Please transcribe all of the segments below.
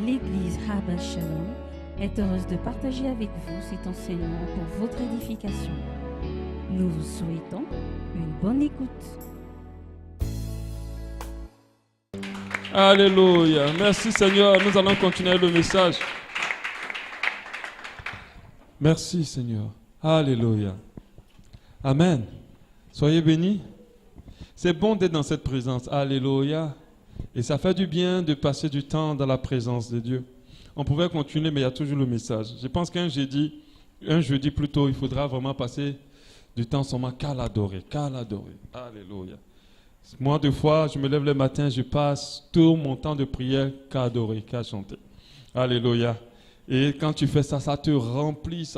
L'Église Habas Shalom est heureuse de partager avec vous cet enseignement pour votre édification. Nous vous souhaitons une bonne écoute. Alléluia. Merci Seigneur. Nous allons continuer le message. Merci Seigneur. Alléluia. Amen. Soyez bénis. C'est bon d'être dans cette présence. Alléluia. Et ça fait du bien de passer du temps dans la présence de Dieu. On pouvait continuer, mais il y a toujours le message. Je pense qu'un jeudi plutôt, il faudra vraiment passer du temps seulement qu'à l'adorer. Alléluia. Moi, des fois, je me lève le matin, je passe tout mon temps de prière qu'à adorer, qu'à chanter. Alléluia. Et quand tu fais ça, ça te remplit.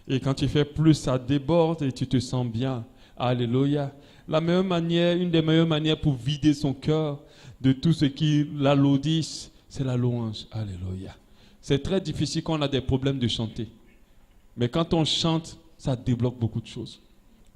Et quand tu fais plus, ça déborde et tu te sens bien. Alléluia. Une des meilleures manières pour vider son cœur de tout ce qui l'alourdissent, c'est la louange. Alléluia. C'est très difficile quand on a des problèmes de chanter. Mais quand on chante, ça débloque beaucoup de choses.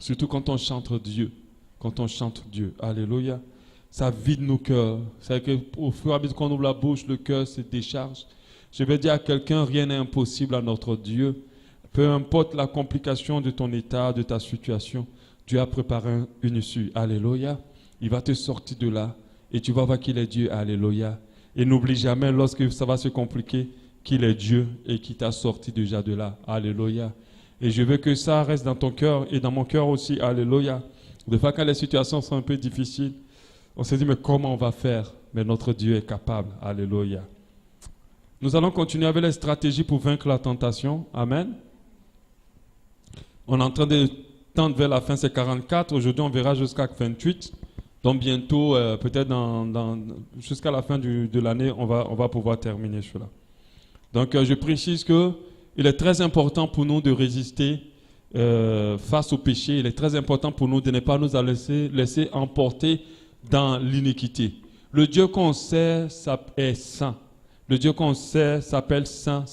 Surtout quand on chante Dieu. Alléluia. Ça vide nos cœurs. C'est qu'au fur et à mesure qu'on ouvre la bouche, le cœur se décharge. Je vais dire à quelqu'un, rien n'est impossible à notre Dieu. Peu importe la complication de ton état, de ta situation, Dieu a préparé une issue. Alléluia. Il va te sortir de là et tu vas voir qu'il est Dieu. Alléluia. Et n'oublie jamais, lorsque ça va se compliquer, qu'il est Dieu et qu'il t'a sorti déjà de là. Alléluia. Et je veux que ça reste dans ton cœur et dans mon cœur aussi. Alléluia. Des fois, quand les situations sont un peu difficiles, on se dit, mais comment on va faire? Mais notre Dieu est capable. Alléluia. Nous allons continuer avec les stratégies pour vaincre la tentation. Amen. On est en train de tendre vers la fin, c'est 44. Aujourd'hui, on verra jusqu'à 28. Donc bientôt, peut-être jusqu'à la fin de l'année, on va pouvoir terminer cela. Donc je précise qu'il est très important pour nous de résister face au péché. Il est très important pour nous de ne pas nous laisser emporter dans l'iniquité. Le Dieu qu'on sert est saint. Le Dieu qu'on sert s'appelle Saint.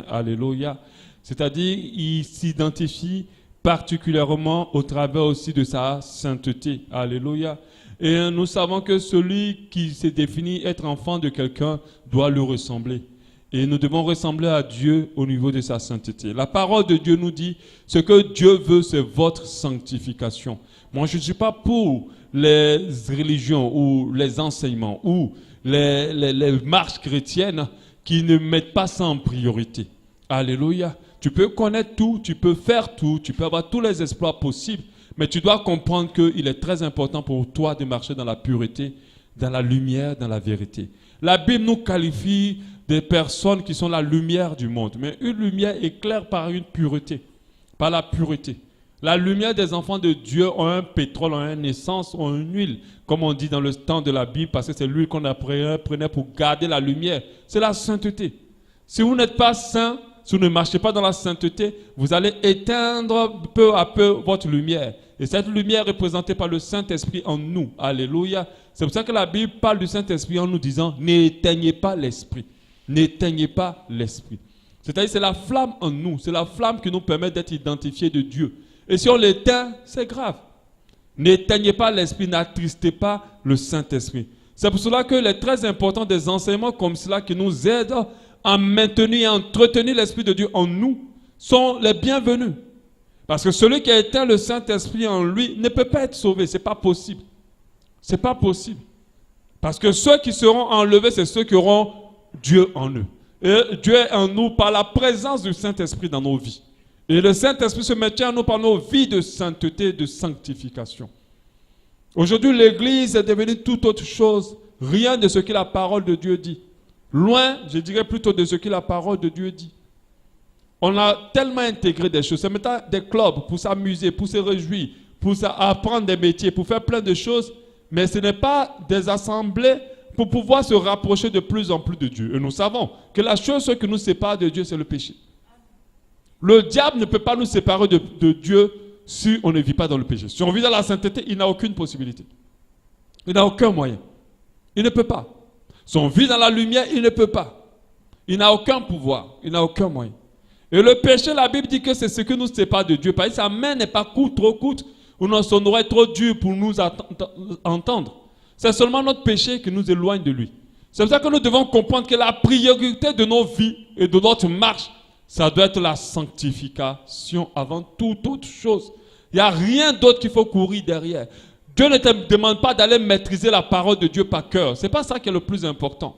Alléluia. C'est-à-dire, il s'identifie particulièrement au travers aussi de sa sainteté. Alléluia. Et nous savons que celui qui s'est défini être enfant de quelqu'un doit lui ressembler. Et nous devons ressembler à Dieu au niveau de sa sainteté. La parole de Dieu nous dit, ce que Dieu veut, c'est votre sanctification. Moi, je ne suis pas pour les religions ou les enseignements ou les marches chrétiennes qui ne mettent pas ça en priorité. Alléluia. Tu peux connaître tout, tu peux faire tout, tu peux avoir tous les exploits possibles, mais tu dois comprendre qu'il est très important pour toi de marcher dans la pureté, dans la lumière, dans la vérité. La Bible nous qualifie des personnes qui sont la lumière du monde, mais une lumière éclaire par une pureté, par la pureté. La lumière des enfants de Dieu ont un pétrole, ont une essence, ont une huile, comme on dit dans le temps de la Bible, parce que c'est l'huile qu'on prenait pour garder la lumière. C'est la sainteté. Si vous n'êtes pas saint, si vous ne marchez pas dans la sainteté, vous allez éteindre peu à peu votre lumière. Et cette lumière est représentée par le Saint-Esprit en nous. Alléluia. C'est pour ça que la Bible parle du Saint-Esprit en nous disant, n'éteignez pas l'Esprit. N'éteignez pas l'Esprit. C'est-à-dire, c'est la flamme en nous. C'est la flamme qui nous permet d'être identifiés de Dieu. Et si on l'éteint, c'est grave. N'éteignez pas l'Esprit, n'attristez pas le Saint-Esprit. C'est pour cela qu'il est très important des enseignements comme cela qui nous aident à maintenir et à entretenir l'Esprit de Dieu en nous, sont les bienvenus. Parce que celui qui a éteint le Saint-Esprit en lui ne peut pas être sauvé. Ce n'est pas possible. Ce n'est pas possible. Parce que ceux qui seront enlevés, c'est ceux qui auront Dieu en eux. Et Dieu est en nous par la présence du Saint-Esprit dans nos vies. Et le Saint-Esprit se maintient en nous par nos vies de sainteté, de sanctification. Aujourd'hui, l'Église est devenue toute autre chose. Rien de ce que la parole de Dieu dit. Loin, je dirais plutôt de ce que la parole de Dieu dit. On a tellement intégré des choses. C'est maintenant des clubs pour s'amuser, pour se réjouir, pour apprendre des métiers, pour faire plein de choses. Mais ce n'est pas des assemblées pour pouvoir se rapprocher de plus en plus de Dieu. Et nous savons que la chose qui nous sépare de Dieu, c'est le péché. Le diable ne peut pas nous séparer de Dieu si on ne vit pas dans le péché. Si on vit dans la sainteté, il n'a aucune possibilité. Il n'a aucun moyen. Il ne peut pas. Si on vit dans la lumière, il ne peut pas. Il n'a aucun pouvoir. Il n'a aucun moyen. Et le péché, la Bible dit que c'est ce qui nous sépare de Dieu. Parce que sa main n'est pas courte, trop courte, ou son oreille trop dure pour nous entendre. C'est seulement notre péché qui nous éloigne de lui. C'est pour ça que nous devons comprendre que la priorité de nos vies et de notre marche, ça doit être la sanctification avant toute autre chose. Il n'y a rien d'autre qu'il faut courir derrière. Dieu ne te demande pas d'aller maîtriser la parole de Dieu par cœur. Ce n'est pas ça qui est le plus important.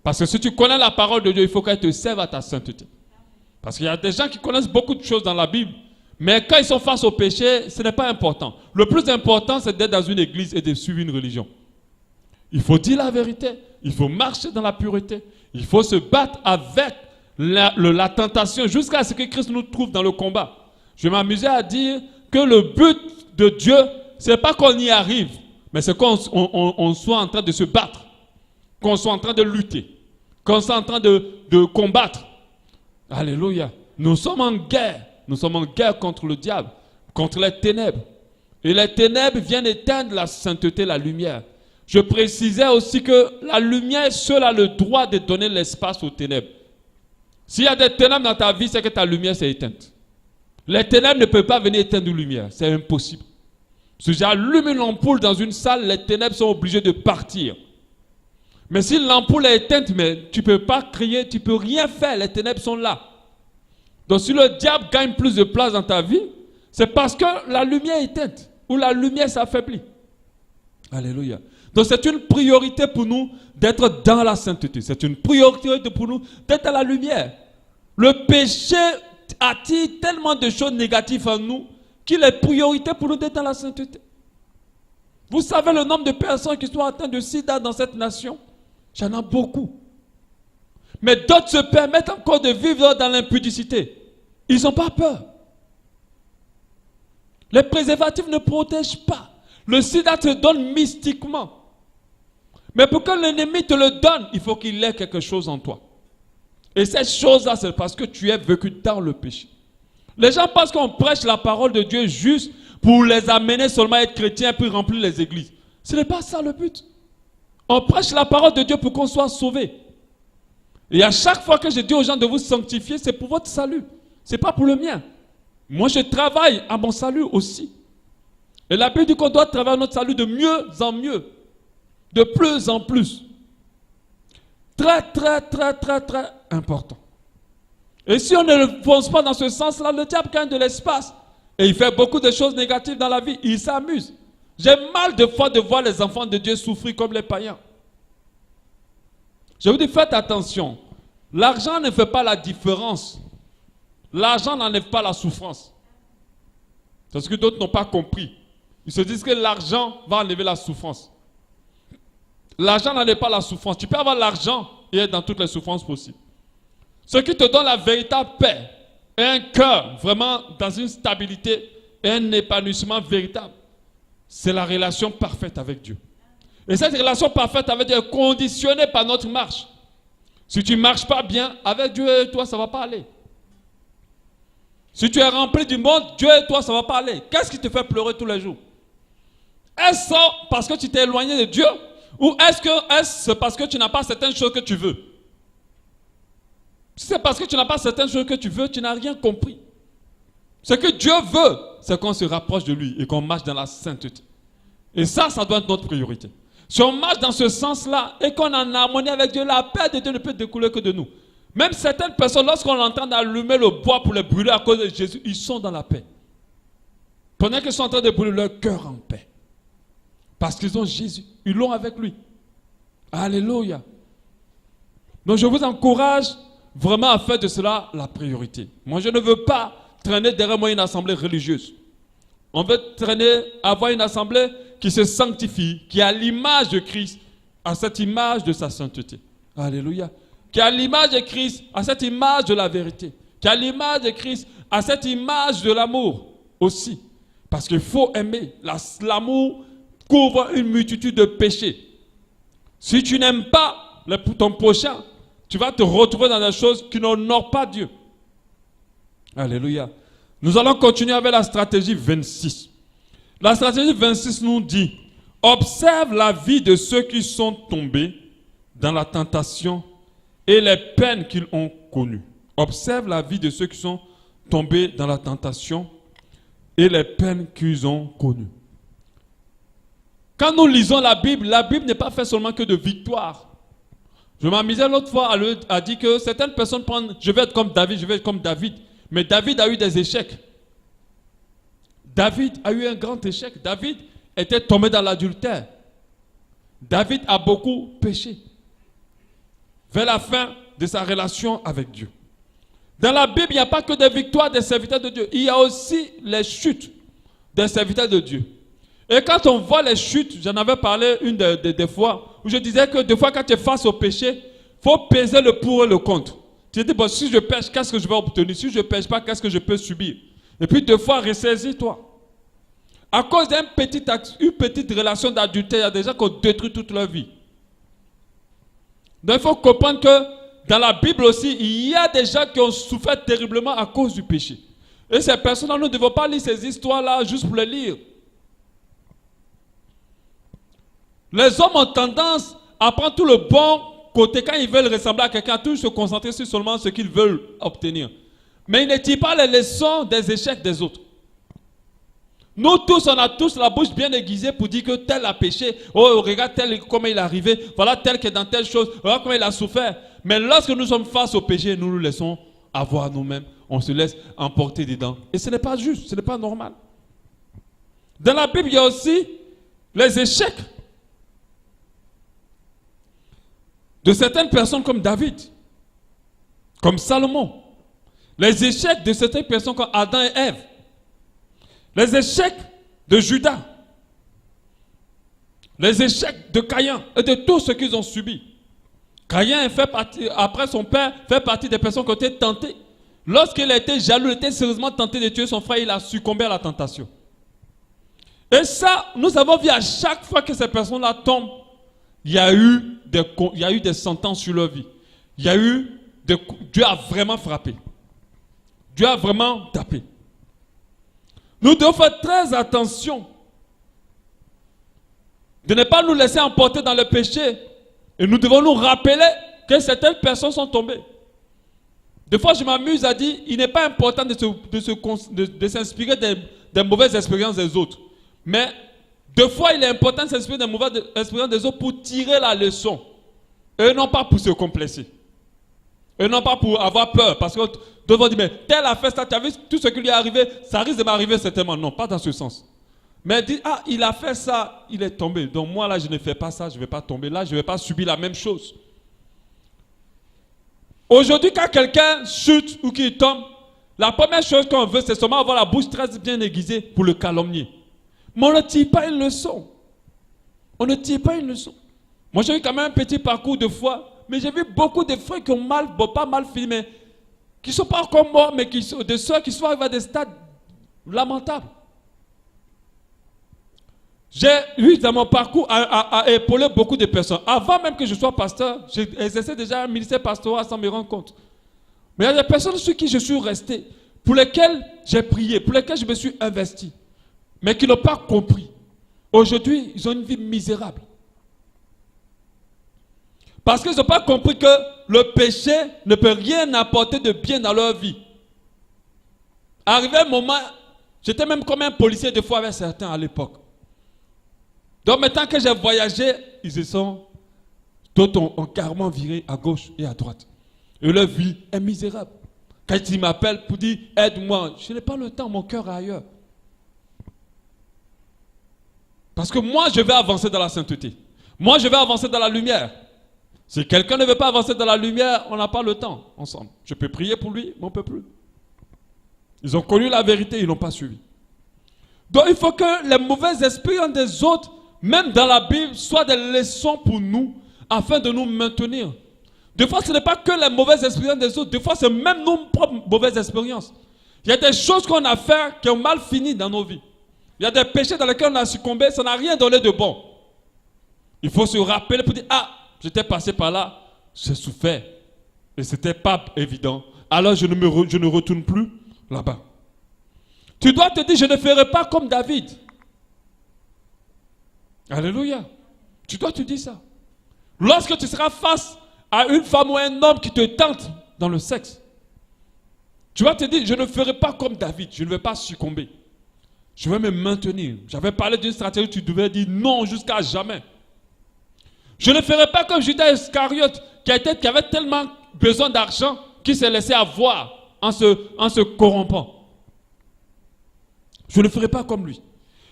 Parce que si tu connais la parole de Dieu, il faut qu'elle te serve à ta sainteté. Parce qu'il y a des gens qui connaissent beaucoup de choses dans la Bible, mais quand ils sont face au péché, ce n'est pas important. Le plus important, c'est d'être dans une église et de suivre une religion. Il faut dire la vérité, il faut marcher dans la pureté, il faut se battre avec la tentation jusqu'à ce que Christ nous trouve dans le combat. Je m'amusais à dire que le but de Dieu, ce n'est pas qu'on y arrive, mais c'est qu'on soit en train de se battre, qu'on soit en train de lutter, qu'on soit en train de combattre. Alléluia. Nous sommes en guerre. Nous sommes en guerre contre le diable, contre les ténèbres. Et les ténèbres viennent éteindre la sainteté, la lumière. Je précisais aussi que la lumière seule a le droit de donner l'espace aux ténèbres. S'il y a des ténèbres dans ta vie, c'est que ta lumière s'est éteinte. Les ténèbres ne peuvent pas venir éteindre une lumière. C'est impossible. Si j'allume une ampoule dans une salle, les ténèbres sont obligées de partir. Mais si l'ampoule est éteinte, mais tu ne peux pas crier, tu ne peux rien faire, les ténèbres sont là. Donc si le diable gagne plus de place dans ta vie, c'est parce que la lumière est éteinte ou la lumière s'affaiblit. Alléluia. Donc c'est une priorité pour nous d'être dans la sainteté. C'est une priorité pour nous d'être à la lumière. Le péché attire tellement de choses négatives en nous qu'il est priorité pour nous d'être dans la sainteté. Vous savez le nombre de personnes qui sont atteintes de sida dans cette nation? J'en ai beaucoup. Mais d'autres se permettent encore de vivre dans l'impudicité. Ils n'ont pas peur. Les préservatifs ne protègent pas. Le sida te donne mystiquement. Mais pour que l'ennemi te le donne, il faut qu'il ait quelque chose en toi. Et cette chose-là, c'est parce que tu es vécu dans le péché. Les gens pensent qu'on prêche la parole de Dieu juste pour les amener seulement à être chrétiens puis remplir les églises. Ce n'est pas ça le but. On prêche la parole de Dieu pour qu'on soit sauvé. Et à chaque fois que je dis aux gens de vous sanctifier, c'est pour votre salut. Ce n'est pas pour le mien. Moi, je travaille à mon salut aussi. Et la Bible dit qu'on doit travailler à notre salut de mieux en mieux. De plus en plus. Très, très, très, très, très important. Et si on ne le pense pas dans ce sens-là, le diable gagne de l'espace. Et il fait beaucoup de choses négatives dans la vie. Il s'amuse. J'ai mal de fois de voir les enfants de Dieu souffrir comme les païens. Je vous dis, faites attention. L'argent ne fait pas la différence. L'argent n'enlève pas la souffrance. C'est ce que d'autres n'ont pas compris. Ils se disent que l'argent va enlever la souffrance. L'argent n'enlève pas la souffrance. Tu peux avoir l'argent et être dans toutes les souffrances possibles. Ce qui te donne la véritable paix et un cœur vraiment dans une stabilité et un épanouissement véritable, c'est la relation parfaite avec Dieu. Et cette relation parfaite avec Dieu est conditionnée par notre marche. Si tu ne marches pas bien, avec Dieu et toi, ça ne va pas aller. Si tu es rempli du monde, Dieu et toi, ça ne va pas aller. Qu'est-ce qui te fait pleurer tous les jours? Est-ce parce que tu t'es éloigné de Dieu? Ou est-ce parce que tu n'as pas certaines choses que tu veux? Si c'est parce que tu n'as pas certaines choses que tu veux, tu n'as rien compris. Ce que Dieu veut, c'est qu'on se rapproche de lui et qu'on marche dans la sainteté. Et ça doit être notre priorité. Si on marche dans ce sens-là et qu'on est en harmonie avec Dieu, la paix de Dieu ne peut découler que de nous. Même certaines personnes, lorsqu'on entend allumer le bois pour les brûler à cause de Jésus, ils sont dans la paix. Pendant qu'ils sont en train de brûler leur cœur en paix. Parce qu'ils ont Jésus. Ils l'ont avec lui. Alléluia. Donc je vous encourage vraiment à faire de cela la priorité. Moi, je ne veux pas traîner derrière moi une assemblée religieuse. On veut avoir une assemblée qui se sanctifie, qui a l'image de Christ, à cette image de sa sainteté. Alléluia. Qui a l'image de Christ, à cette image de la vérité. Qui a l'image de Christ, à cette image de l'amour aussi. Parce qu'il faut aimer. L'amour couvre une multitude de péchés. Si tu n'aimes pas ton prochain, tu vas te retrouver dans des choses qui n'honorent pas Dieu. Alléluia. Nous allons continuer avec la stratégie 26. La stratégie 26 nous dit: observe la vie de ceux qui sont tombés dans la tentation et les peines qu'ils ont connues. Observe la vie de ceux qui sont tombés dans la tentation et les peines qu'ils ont connues. Quand nous lisons la Bible n'est pas faite seulement que de victoire. Je m'amusais l'autre fois à dire que certaines personnes prennent, je vais être comme David, je vais être comme David. Mais David a eu des échecs. David a eu un grand échec. David était tombé dans l'adultère. David a beaucoup péché vers la fin de sa relation avec Dieu. Dans la Bible, il n'y a pas que des victoires des serviteurs de Dieu. Il y a aussi les chutes des serviteurs de Dieu. Et quand on voit les chutes, j'en avais parlé une des fois, où je disais que des fois quand tu es face au péché, il faut peser le pour et le contre. Tu te dis, bon, si je pêche, qu'est-ce que je vais obtenir? Si je ne pêche pas, qu'est-ce que je peux subir? Et puis deux fois, ressaisis-toi. À cause d'une petite relation d'adultère, il y a des gens qui ont détruit toute leur vie. Donc il faut comprendre que dans la Bible aussi, il y a des gens qui ont souffert terriblement à cause du péché. Et ces personnes-là, nous ne devons pas lire ces histoires-là juste pour les lire. Les hommes ont tendance à prendre tout le bon côté quand ils veulent ressembler à quelqu'un, à toujours se concentrer sur seulement ce qu'ils veulent obtenir. Mais ils ne tirent pas les leçons des échecs des autres. Nous tous, on a tous la bouche bien aiguisée pour dire que tel a péché. Oh, regarde tel comment il est arrivé. Voilà tel qui est dans telle chose. Regarde comment il a souffert. Mais lorsque nous sommes face au péché, nous nous laissons avoir nous-mêmes. On se laisse emporter dedans. Et ce n'est pas juste, ce n'est pas normal. Dans la Bible, il y a aussi les échecs de certaines personnes comme David, comme Salomon. Les échecs de certaines personnes comme Adam et Ève. Les échecs de Judas. Les échecs de Caïn et de tout ce qu'ils ont subi. Caïn fait partie, après son père, fait partie des personnes qui ont été tentées. Lorsqu'il a été jaloux, il était sérieusement tenté de tuer son frère, il a succombé à la tentation. Et ça, nous avons vu à chaque fois que ces personnes-là tombent, il y a eu des sentences sur leur vie. Dieu a vraiment frappé. Dieu a vraiment tapé. Nous devons faire très attention de ne pas nous laisser emporter dans le péché. Et nous devons nous rappeler que certaines personnes sont tombées. Des fois, je m'amuse à dire, il n'est pas important de s'inspirer des mauvaises expériences des autres. Mais des fois, il est important de s'inspirer des mauvaises expériences des autres pour tirer la leçon. Et non pas pour se complexer. Et non pas pour avoir peur. Parce que d'autres vont dire, mais tel a fait ça, tu as vu tout ce qui lui est arrivé, ça risque de m'arriver certainement. Non, pas dans ce sens. Mais dit, ah, il a fait ça, il est tombé. Donc moi là, je ne fais pas ça, je ne vais pas tomber là, je ne vais pas subir la même chose. Aujourd'hui, quand quelqu'un chute ou qu'il tombe, la première chose qu'on veut, c'est seulement avoir la bouche très bien aiguisée pour le calomnier. Mais on ne tire pas une leçon. On ne tire pas une leçon. Moi, j'ai eu quand même un petit parcours de foi, mais j'ai vu beaucoup de frères qui ont pas mal fini, mais qui ne sont pas encore morts, mais de ceux qui sont arrivés à des stades lamentables. J'ai eu dans mon parcours à épauler beaucoup de personnes. Avant même que je sois pasteur, j'exerçais déjà un ministère pastoral sans me rendre compte. Mais il y a des personnes sur qui je suis resté, pour lesquelles j'ai prié, pour lesquelles je me suis investi, mais qui n'ont pas compris. Aujourd'hui, ils ont une vie misérable. Parce qu'ils n'ont pas compris que le péché ne peut rien apporter de bien dans leur vie. Arrivé un moment, j'étais même comme un policier des fois avec certains à l'époque. Donc maintenant que j'ai voyagé, d'autres ont carrément viré à gauche et à droite. Et leur vie est misérable. Quand ils m'appellent pour dire aide-moi, je n'ai pas le temps, mon cœur est ailleurs. Parce que moi je vais avancer dans la sainteté. Moi je vais avancer dans la lumière. Si quelqu'un ne veut pas avancer dans la lumière, on n'a pas le temps ensemble. Je peux prier pour lui, mais on ne peut plus. Ils ont connu la vérité, ils n'ont pas suivi. Donc il faut que les mauvaises expériences des autres, même dans la Bible, soient des leçons pour nous, afin de nous maintenir. Des fois, ce n'est pas que les mauvaises expériences des autres, des fois, c'est même nos propres mauvaises expériences. Il y a des choses qu'on a fait qui ont mal fini dans nos vies. Il y a des péchés dans lesquels on a succombé, ça n'a rien donné de bon. Il faut se rappeler pour dire, ah, j'étais passé par là, j'ai souffert. Et ce n'était pas évident. Alors je ne retourne plus là-bas. Tu dois te dire, je ne ferai pas comme David. Alléluia. Tu dois te dire ça. Lorsque tu seras face à une femme ou un homme qui te tente dans le sexe, tu vas te dire, je ne ferai pas comme David, je ne vais pas succomber. Je vais me maintenir. J'avais parlé d'une stratégie où tu devais dire non jusqu'à jamais. Je ne ferai pas comme Judas Iscariote qui avait tellement besoin d'argent qu'il s'est laissé avoir en se corrompant. Je ne ferai pas comme lui.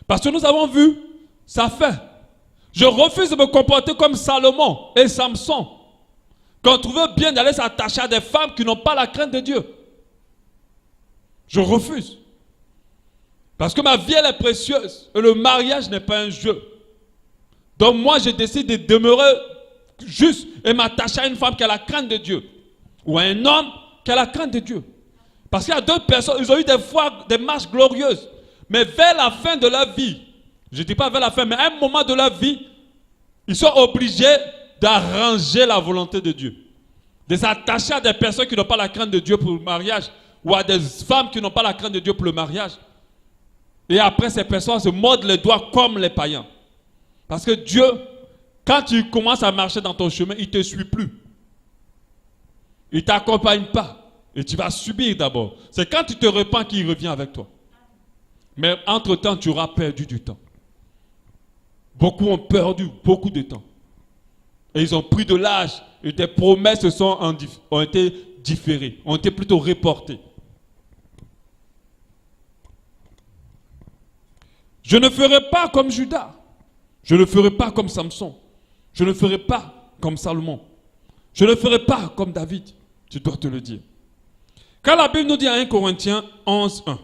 Parce que nous avons vu sa fin. Je refuse de me comporter comme Salomon et Samson, qu'on trouvait bien d'aller s'attacher à des femmes qui n'ont pas la crainte de Dieu. Je refuse. Parce que ma vie, elle est précieuse. Et le mariage n'est pas un jeu. Donc moi, je décide de demeurer juste et m'attacher à une femme qui a la crainte de Dieu. Ou à un homme qui a la crainte de Dieu. Parce qu'il y a d'autres personnes, ils ont eu des marches glorieuses. Mais vers la fin de leur vie, je ne dis pas vers la fin, mais à un moment de leur vie, ils sont obligés d'arranger la volonté de Dieu. De s'attacher à des personnes qui n'ont pas la crainte de Dieu pour le mariage. Ou à des femmes qui n'ont pas la crainte de Dieu pour le mariage. Et après, ces personnes se mordent les doigts comme les païens. Parce que Dieu, quand tu commences à marcher dans ton chemin, il ne te suit plus. Il ne t'accompagne pas. Et tu vas subir d'abord. C'est quand tu te repens qu'il revient avec toi. Mais entre-temps, tu auras perdu du temps. Beaucoup ont perdu beaucoup de temps. Et ils ont pris de l'âge. Et des promesses ont été différées, ont été plutôt reportées. Je ne ferai pas comme Judas. Je ne ferai pas comme Samson. Je ne ferai pas comme Salomon. Je ne ferai pas comme David. Tu dois te le dire. Quand la Bible nous dit à 1 Corinthiens 11, 1,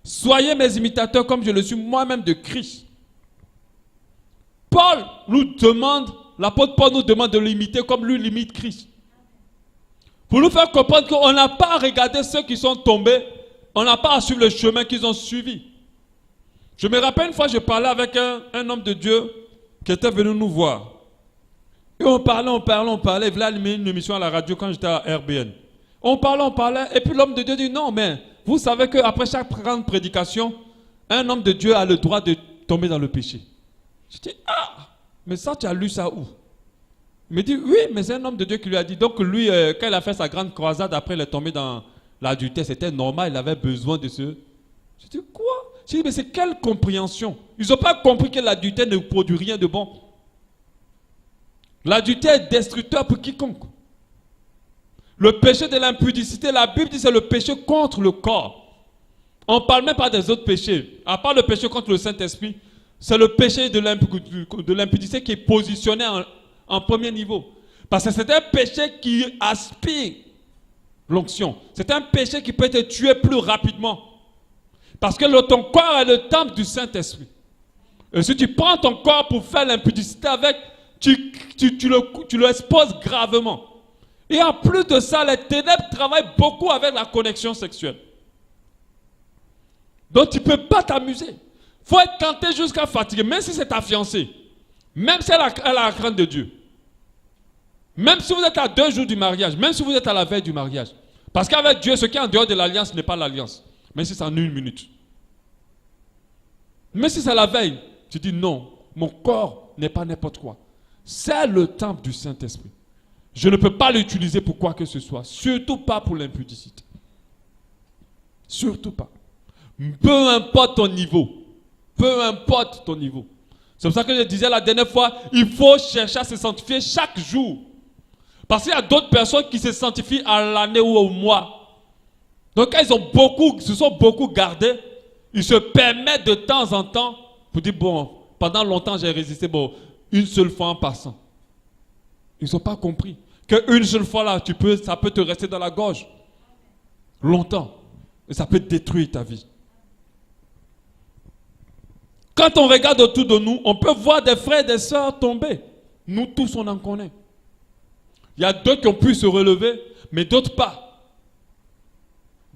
soyez mes imitateurs comme je le suis moi-même de Christ. L'apôtre Paul nous demande de l'imiter comme lui l'imite Christ. Pour nous faire comprendre qu'on n'a pas à regarder ceux qui sont tombés, on n'a pas à suivre le chemin qu'ils ont suivi. Je me rappelle une fois, je parlais avec un homme de Dieu qui était venu nous voir. Et on parlait. Il voulait allumer une émission à la radio quand j'étais à RBN. On parlait. Et puis l'homme de Dieu dit, non, mais vous savez qu'après chaque grande prédication, un homme de Dieu a le droit de tomber dans le péché. Je dis, mais ça, tu as lu ça où? Il me dit, oui, mais c'est un homme de Dieu qui lui a dit. Donc lui, quand il a fait sa grande croisade, après il est tombé dans l'adultère, c'était normal, il avait besoin de ce... Je dis, quoi? Je dis, mais c'est quelle compréhension? Ils n'ont pas compris que l'adultère ne produit rien de bon. L'adultère est destructeur pour quiconque. Le péché de l'impudicité, la Bible dit c'est le péché contre le corps. On ne parle même pas des autres péchés. À part le péché contre le Saint-Esprit, c'est le péché de l'impudicité qui est positionné en premier niveau. Parce que c'est un péché qui aspire l'onction. C'est un péché qui peut te tuer plus rapidement. Parce que ton corps est le temple du Saint-Esprit. Et si tu prends ton corps pour faire l'impudicité avec, tu le exposes gravement. Et en plus de ça, les ténèbres travaillent beaucoup avec la connexion sexuelle. Donc tu ne peux pas t'amuser. Il faut être tenté jusqu'à fatiguer, même si c'est ta fiancée. Même si elle a la crainte de Dieu. Même si vous êtes à 2 jours du mariage, même si vous êtes à la veille du mariage. Parce qu'avec Dieu, ce qui est en dehors de l'alliance n'est pas l'alliance. Même si c'est en 1 minute. Mais si c'est la veille, tu dis non, mon corps n'est pas n'importe quoi. C'est le temple du Saint-Esprit. Je ne peux pas l'utiliser pour quoi que ce soit. Surtout pas pour l'impudicité. Surtout pas. Peu importe ton niveau. Peu importe ton niveau. C'est pour ça que je disais la dernière fois, il faut chercher à se sanctifier chaque jour. Parce qu'il y a d'autres personnes qui se sanctifient à l'année ou au mois. Donc quand ils se sont beaucoup gardés, ils se permettent de temps en temps pour dire, bon, pendant longtemps j'ai résisté, bon, une seule fois en passant. Ils n'ont pas compris qu'une seule fois là, ça peut te rester dans la gorge. Longtemps. Et ça peut détruire ta vie. Quand on regarde autour de nous, on peut voir des frères et des sœurs tomber. Nous tous, on en connaît. Il y a d'autres qui ont pu se relever, mais d'autres pas.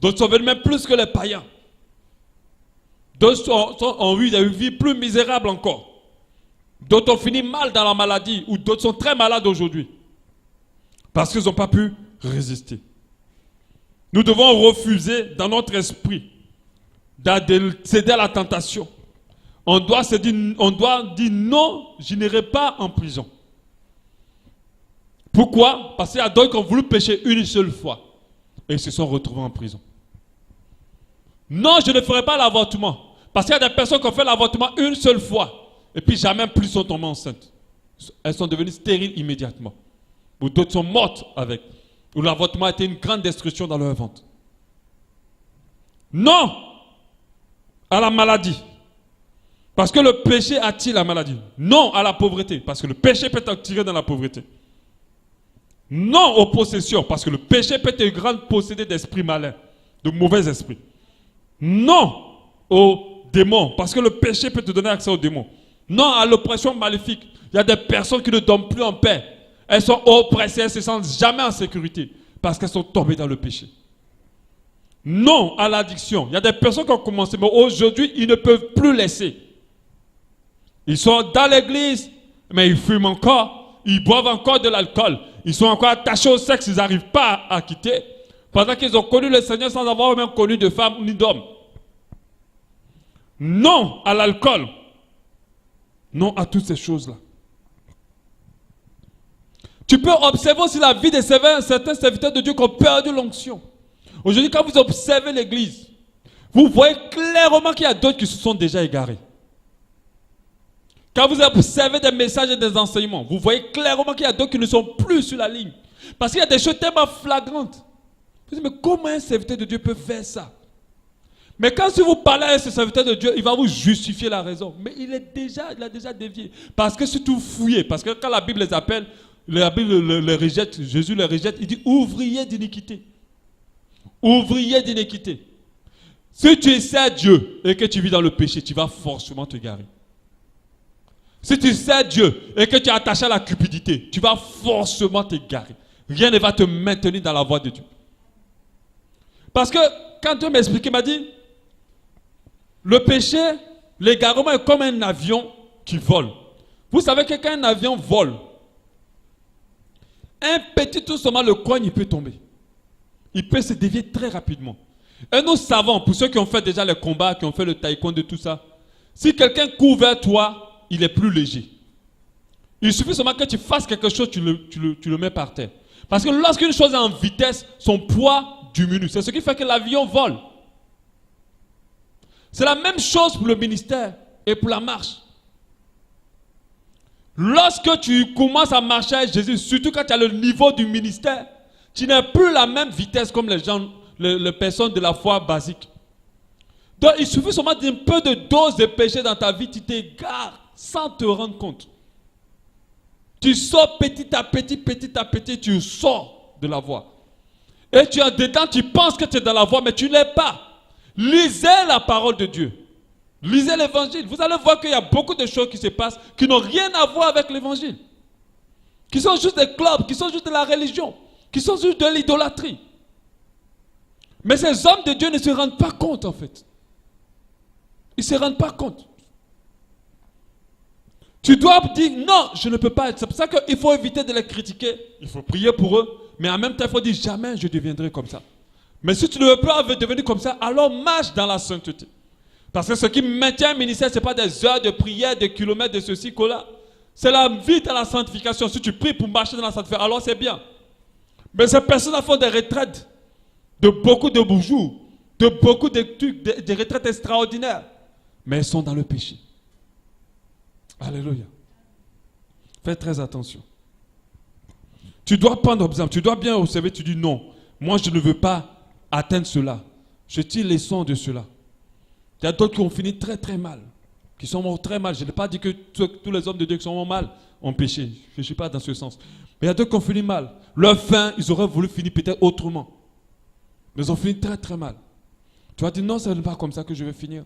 D'autres sont venus même plus que les païens. D'autres ont eu des vies plus misérables encore. D'autres ont fini mal dans la maladie, ou d'autres sont très malades aujourd'hui. Parce qu'ils n'ont pas pu résister. Nous devons refuser dans notre esprit de céder à la tentation. On doit dire non, je n'irai pas en prison. Pourquoi? Parce qu'il y a d'autres qui ont voulu pécher une seule fois et ils se sont retrouvés en prison. Non, je ne ferai pas l'avortement. Parce qu'il y a des personnes qui ont fait l'avortement une seule fois et puis jamais plus sont tombées enceintes. Elles sont devenues stériles immédiatement. Ou d'autres sont mortes avec. Ou l'avortement a été une grande destruction dans leur ventre. Non à la maladie. Parce que le péché attire la maladie. Non à la pauvreté. Parce que le péché peut t'attirer dans la pauvreté. Non aux possessions. Parce que le péché peut te rendre possédé d'esprits malins. De mauvais esprits. Non aux démons. Parce que le péché peut te donner accès aux démons. Non à l'oppression maléfique. Il y a des personnes qui ne dorment plus en paix. Elles sont oppressées, elles ne se sentent jamais en sécurité. Parce qu'elles sont tombées dans le péché. Non à l'addiction. Il y a des personnes qui ont commencé, mais aujourd'hui, ils ne peuvent plus laisser. Ils sont dans l'église, mais ils fument encore. Ils boivent encore de l'alcool. Ils sont encore attachés au sexe, ils n'arrivent pas à quitter. Pendant qu'ils ont connu le Seigneur sans avoir même connu de femme ni d'homme. Non à l'alcool. Non à toutes ces choses-là. Tu peux observer aussi la vie de certains serviteurs de Dieu qui ont perdu l'onction. Aujourd'hui, quand vous observez l'église, vous voyez clairement qu'il y a d'autres qui se sont déjà égarés. Quand vous observez des messages et des enseignements, vous voyez clairement qu'il y a d'autres qui ne sont plus sur la ligne. Parce qu'il y a des choses tellement flagrantes. Vous dites, mais comment un serviteur de Dieu peut faire ça? Mais quand si vous parlez à ce serviteur de Dieu, il va vous justifier la raison. Mais il a déjà dévié. Parce que si vous fouillez, parce que quand la Bible les appelle, la Bible les rejette, Jésus les rejette, il dit ouvrier d'iniquité. Ouvrier d'iniquité. Si tu sais Dieu et que tu vis dans le péché, tu vas forcément te garer. Si tu sais Dieu et que tu es attaché à la cupidité, tu vas forcément te garer. Rien ne va te maintenir dans la voie de Dieu. Parce que quand Dieu m'a expliqué, il m'a dit, le péché, l'égarement est comme un avion qui vole. Vous savez que quand un avion vole, un petit tout seulement le coin, il peut tomber. Il peut se dévier très rapidement. Et nous savons, pour ceux qui ont fait déjà les combats, qui ont fait le taekwondo et tout ça, si quelqu'un court vers toi, il est plus léger. Il suffit seulement que tu fasses quelque chose, tu le mets par terre. Parce que lorsqu'une chose est en vitesse, son poids diminue. C'est ce qui fait que l'avion vole. C'est la même chose pour le ministère et pour la marche. Lorsque tu commences à marcher avec Jésus, surtout quand tu as le niveau du ministère, tu n'as plus la même vitesse comme les gens, les personnes de la foi basique. Donc il suffit seulement d'un peu de dose de péché dans ta vie, tu t'égares sans te rendre compte. Tu sors petit à petit, tu sors de la voie. Et tu es en dedans, tu penses que tu es dans la voie, mais tu ne l'es pas. Lisez la parole de Dieu. Lisez l'évangile. Vous allez voir qu'il y a beaucoup de choses qui se passent qui n'ont rien à voir avec l'évangile. Qui sont juste des clubs, qui sont juste de la religion, qui sont juste de l'idolâtrie. Mais ces hommes de Dieu ne se rendent pas compte en fait. Ils ne se rendent pas compte. Tu dois dire non, je ne peux pas être. C'est pour ça qu'il faut éviter de les critiquer. Il faut prier pour eux. Mais en même temps, il faut dire jamais je deviendrai comme ça. Mais si tu ne veux pas devenir comme ça, alors marche dans la sainteté. Parce que ce qui maintient un ministère, ce n'est pas des heures de prière, des kilomètres de ceci, là. C'est la vie dans la sanctification. Si tu pries pour marcher dans la sanctification, alors c'est bien. Mais ces personnes font des retraites de beaucoup de jours, de beaucoup de trucs, des retraites extraordinaires. Mais elles sont dans le péché. Alléluia. Fais très attention. Tu dois prendre exemple, tu dois bien observer, tu dis non, moi je ne veux pas atteindre cela. Je tire les leçons de cela. Il y a d'autres qui ont fini très très mal, qui sont morts très mal. Je n'ai pas dit que tous les hommes de Dieu qui sont morts mal ont péché. Je ne suis pas dans ce sens. Mais il y a d'autres qui ont fini mal. Leur fin, ils auraient voulu finir peut-être autrement. Mais ils ont fini très très mal. Tu vas dire non, ce n'est pas comme ça que je vais finir.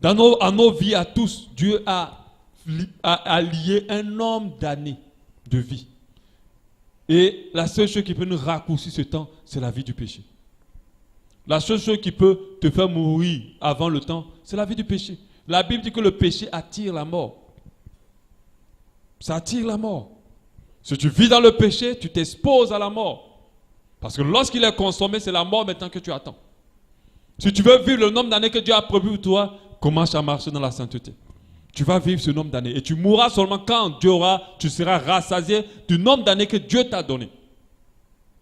Dans nos vies à tous, Dieu a lié un nombre d'années de vie. Et la seule chose qui peut nous raccourcir ce temps, c'est la vie du péché. La seule chose qui peut te faire mourir avant le temps, c'est la vie du péché. La Bible dit que le péché attire la mort. Ça attire la mort. Si tu vis dans le péché, tu t'exposes à la mort. Parce que lorsqu'il est consommé, c'est la mort maintenant que tu attends. Si tu veux vivre le nombre d'années que Dieu a prévu pour toi, commence à marcher dans la sainteté. Tu vas vivre ce nombre d'années. Et tu mourras seulement quand tu seras rassasié du nombre d'années que Dieu t'a donné.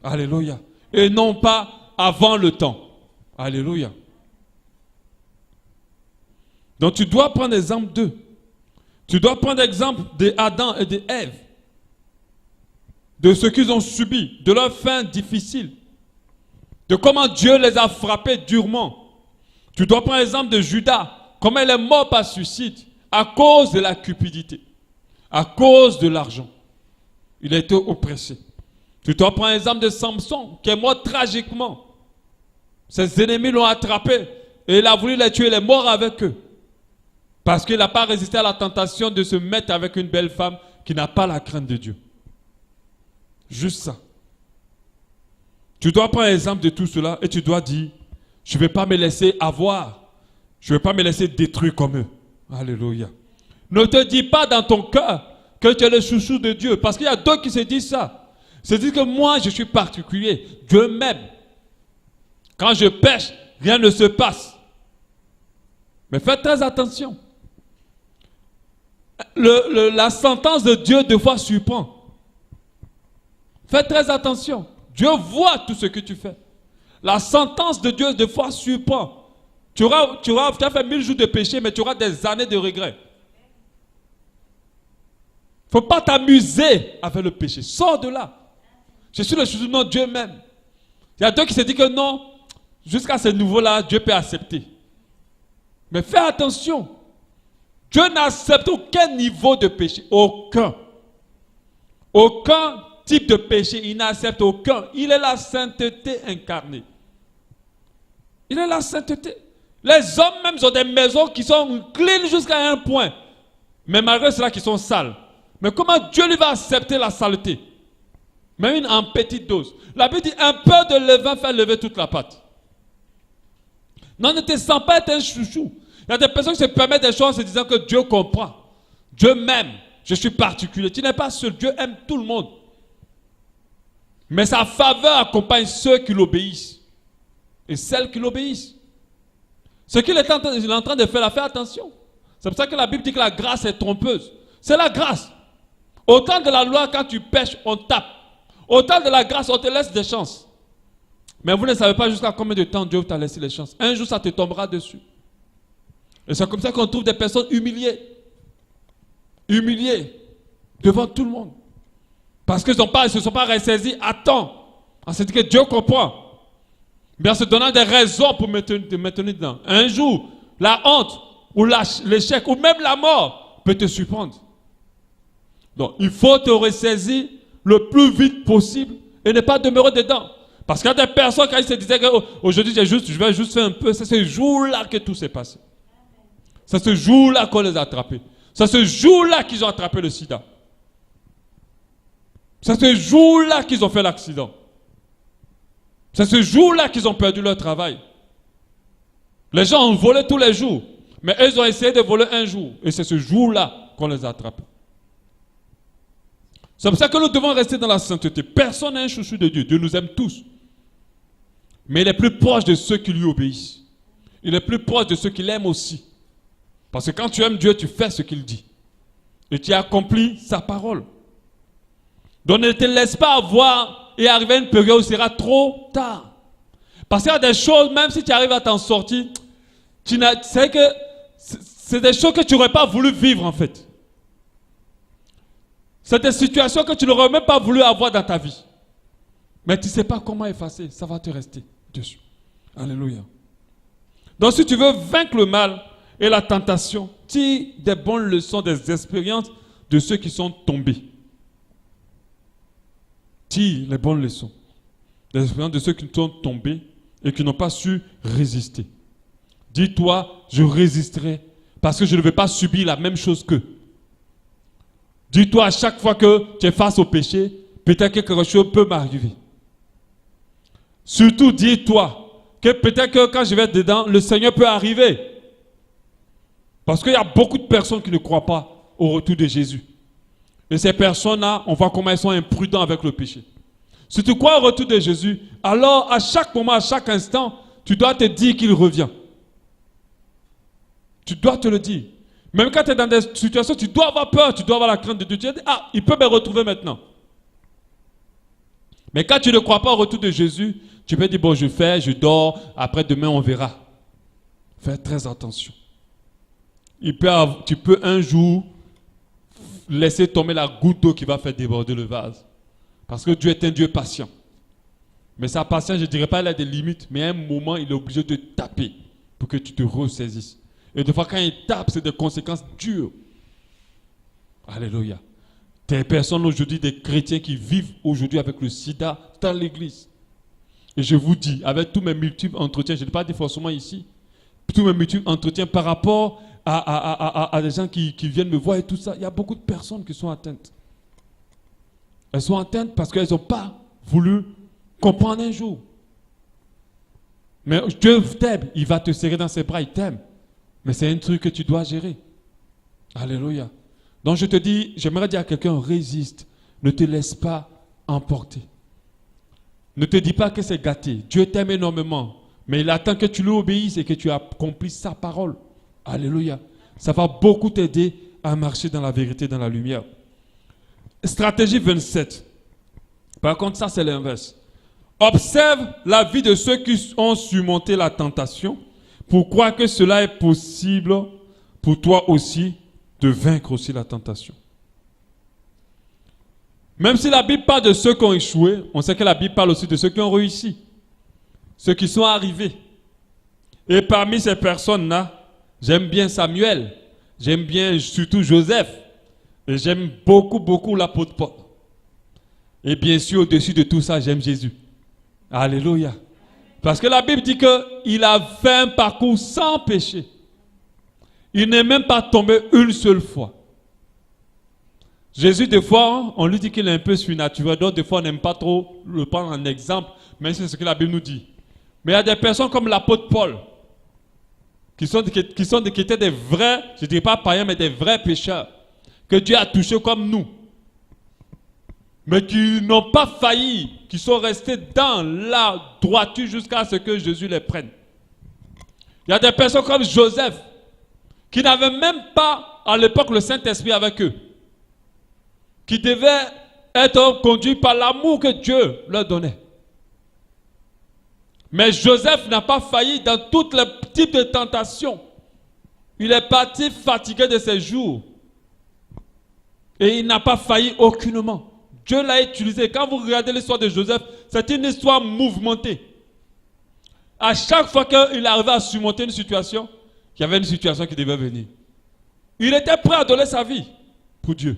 Alléluia. Et non pas avant le temps. Alléluia. Donc tu dois prendre l'exemple d'eux. Tu dois prendre l'exemple d'Adam et d'Ève. de ce qu'ils ont subi, de leur fin difficile, de comment Dieu les a frappés durement. Tu dois prendre l'exemple de Judas, comment il est mort par suicide à cause de la cupidité, à cause de l'argent. Il a été oppressé. Tu dois prendre l'exemple de Samson, qui est mort tragiquement. Ses ennemis l'ont attrapé et il a voulu les tuer, il est mort avec eux. Parce qu'il n'a pas résisté à la tentation de se mettre avec une belle femme qui n'a pas la crainte de Dieu. Juste ça. Tu dois prendre l'exemple de tout cela et tu dois dire, je ne vais pas me laisser avoir. Je ne vais pas me laisser détruire comme eux. Alléluia. Ne te dis pas dans ton cœur que tu es le chouchou de Dieu. Parce qu'il y a d'autres qui se disent ça. Ils se disent que moi, je suis particulier. Dieu m'aime. Quand je pêche, rien ne se passe. Mais faites très attention. La sentence de Dieu deux fois surprend. Faites très attention. Dieu voit tout ce que tu fais. La sentence de Dieu deux fois surprend. Tu as fait 1000 jours de péché, mais tu auras des années de regret. Il ne faut pas t'amuser avec le péché. Sors de là. Je suis le chouchou, non, Dieu m'aime. Il y a d'autres qui se disent que non, jusqu'à ce niveau-là, Dieu peut accepter. Mais fais attention. Dieu n'accepte aucun niveau de péché. Aucun. Aucun type de péché. Il n'accepte aucun. Il est la sainteté incarnée. Il est la sainteté. Les hommes même ont des maisons qui sont clean jusqu'à un point. Mais malgré cela, qui sont sales. Mais comment Dieu lui va accepter la saleté? Même en petite dose. La Bible dit un peu de levain fait lever toute la pâte. Non, ne te sens pas être un chouchou. Il y a des personnes qui se permettent des choses en se disant que Dieu comprend. Dieu m'aime. Je suis particulier. Tu n'es pas seul. Dieu aime tout le monde. Mais sa faveur accompagne ceux qui l'obéissent. Et celles qui l'obéissent. Ce qu'il est en train de faire, là, fais attention. C'est pour ça que la Bible dit que la grâce est trompeuse. C'est la grâce. Au temps de la loi, quand tu pêches, on tape. Au temps de la grâce, on te laisse des chances. Mais vous ne savez pas jusqu'à combien de temps Dieu t'a laissé les chances. Un jour, ça te tombera dessus. Et c'est comme ça qu'on trouve des personnes humiliées. Humiliées. Devant tout le monde. Parce qu'ils ne se sont pas ressaisis à temps. On s'est dit que Dieu comprend. Mais en se donnant des raisons pour te maintenir dedans. Un jour, la honte, ou l'échec, ou même la mort peut te surprendre. Donc, il faut te ressaisir le plus vite possible et ne pas demeurer dedans. Parce qu'il y a des personnes qui se disaient qu'aujourd'hui, je vais juste faire un peu. C'est ce jour-là que tout s'est passé. C'est ce jour-là qu'on les a attrapés. C'est ce jour-là qu'ils ont attrapé le sida. C'est ce jour-là qu'ils ont fait l'accident. C'est ce jour-là qu'ils ont perdu leur travail. Les gens ont volé tous les jours. Mais eux, ils ont essayé de voler un jour. Et c'est ce jour-là qu'on les a attrapés. C'est pour ça que nous devons rester dans la sainteté. Personne n'est un chouchou de Dieu. Dieu nous aime tous. Mais il est plus proche de ceux qui lui obéissent. Il est plus proche de ceux qui l'aiment aussi. Parce que quand tu aimes Dieu, tu fais ce qu'il dit. Et tu accomplis sa parole. Donc ne te laisse pas avoir et arriver à une période où ce sera trop tard. Parce qu'il y a des choses, même si tu arrives à t'en sortir, c'est des choses que tu n'aurais pas voulu vivre en fait. C'est des situations que tu n'aurais même pas voulu avoir dans ta vie. Mais tu ne sais pas comment effacer, ça va te rester dessus. Alléluia. Donc si tu veux vaincre le mal et la tentation, tire des bonnes leçons, des expériences de ceux qui sont tombés. Tire les bonnes leçons, des expériences de ceux qui sont tombés et qui n'ont pas su résister. Dis-toi, je résisterai parce que je ne vais pas subir la même chose qu'eux. Dis-toi à chaque fois que tu es face au péché, peut-être que quelque chose peut m'arriver. Surtout dis-toi que peut-être que quand je vais être dedans, le Seigneur peut arriver. Parce qu'il y a beaucoup de personnes qui ne croient pas au retour de Jésus. Et ces personnes-là, on voit comment elles sont imprudentes avec le péché. Si tu crois au retour de Jésus, alors à chaque moment, à chaque instant, tu dois te dire qu'il revient. Tu dois te le dire. Même quand tu es dans des situations, tu dois avoir peur, tu dois avoir la crainte de Dieu. Tu dis, ah, il peut me retrouver maintenant. Mais quand tu ne crois pas au retour de Jésus, tu peux dire, bon, je fais, je dors, après demain on verra. Fais très attention. Tu peux un jour laisser tomber la goutte d'eau qui va faire déborder le vase. Parce que Dieu est un Dieu patient. Mais sa patience, je ne dirais pas, elle a des limites, mais à un moment, il est obligé de te taper pour que tu te ressaisisses. Et des fois, quand il tape, c'est des conséquences dures. Alléluia. Des personnes aujourd'hui, des chrétiens qui vivent aujourd'hui avec le sida dans l'église. Et je vous dis, avec tous mes multiples entretiens, je ne dis pas forcément ici, tous mes multiples entretiens par rapport à des gens qui viennent me voir et tout ça, il y a beaucoup de personnes qui sont atteintes. Elles sont atteintes parce qu'elles n'ont pas voulu comprendre un jour. Mais Dieu t'aime, il va te serrer dans ses bras, il t'aime. Mais c'est un truc que tu dois gérer. Alléluia. Donc je te dis, j'aimerais dire à quelqu'un, résiste. Ne te laisse pas emporter. Ne te dis pas que c'est gâté. Dieu t'aime énormément. Mais il attend que tu lui obéisses et que tu accomplisses sa parole. Alléluia. Ça va beaucoup t'aider à marcher dans la vérité, dans la lumière. Stratégie 27. Par contre, ça c'est l'inverse. Observe la vie de ceux qui ont surmonté la tentation pour croire que cela est possible pour toi aussi de vaincre aussi la tentation. Même si la Bible parle de ceux qui ont échoué, on sait que la Bible parle aussi de ceux qui ont réussi, ceux qui sont arrivés. Et parmi ces personnes-là, j'aime bien Samuel, j'aime bien surtout Joseph, et j'aime beaucoup l'apôtre Paul. Et bien sûr, au-dessus de tout ça, j'aime Jésus. Alléluia. Parce que la Bible dit qu'il a fait un parcours sans péché. Il n'est même pas tombé une seule fois. Jésus, des fois, on lui dit qu'il est un peu surnaturel. D'autres, des fois, on n'aime pas trop le prendre en exemple. Mais c'est ce que la Bible nous dit. Mais il y a des personnes comme l'apôtre Paul, qui étaient des vrais, je ne dirais pas païens, mais des vrais pécheurs, que Dieu a touchés comme nous. Mais qui n'ont pas failli, qui sont restés dans la droiture jusqu'à ce que Jésus les prenne. Il y a des personnes comme Joseph, qui n'avaient même pas à l'époque le Saint-Esprit avec eux, qui devaient être conduits par l'amour que Dieu leur donnait. Mais Joseph n'a pas failli dans tous les types de tentations. Il est parti fatigué de ses jours. Et il n'a pas failli aucunement. Dieu l'a utilisé. Quand vous regardez l'histoire de Joseph, c'est une histoire mouvementée. À chaque fois qu'il arrivait à surmonter une situation, il y avait une situation qui devait venir. Il était prêt à donner sa vie pour Dieu.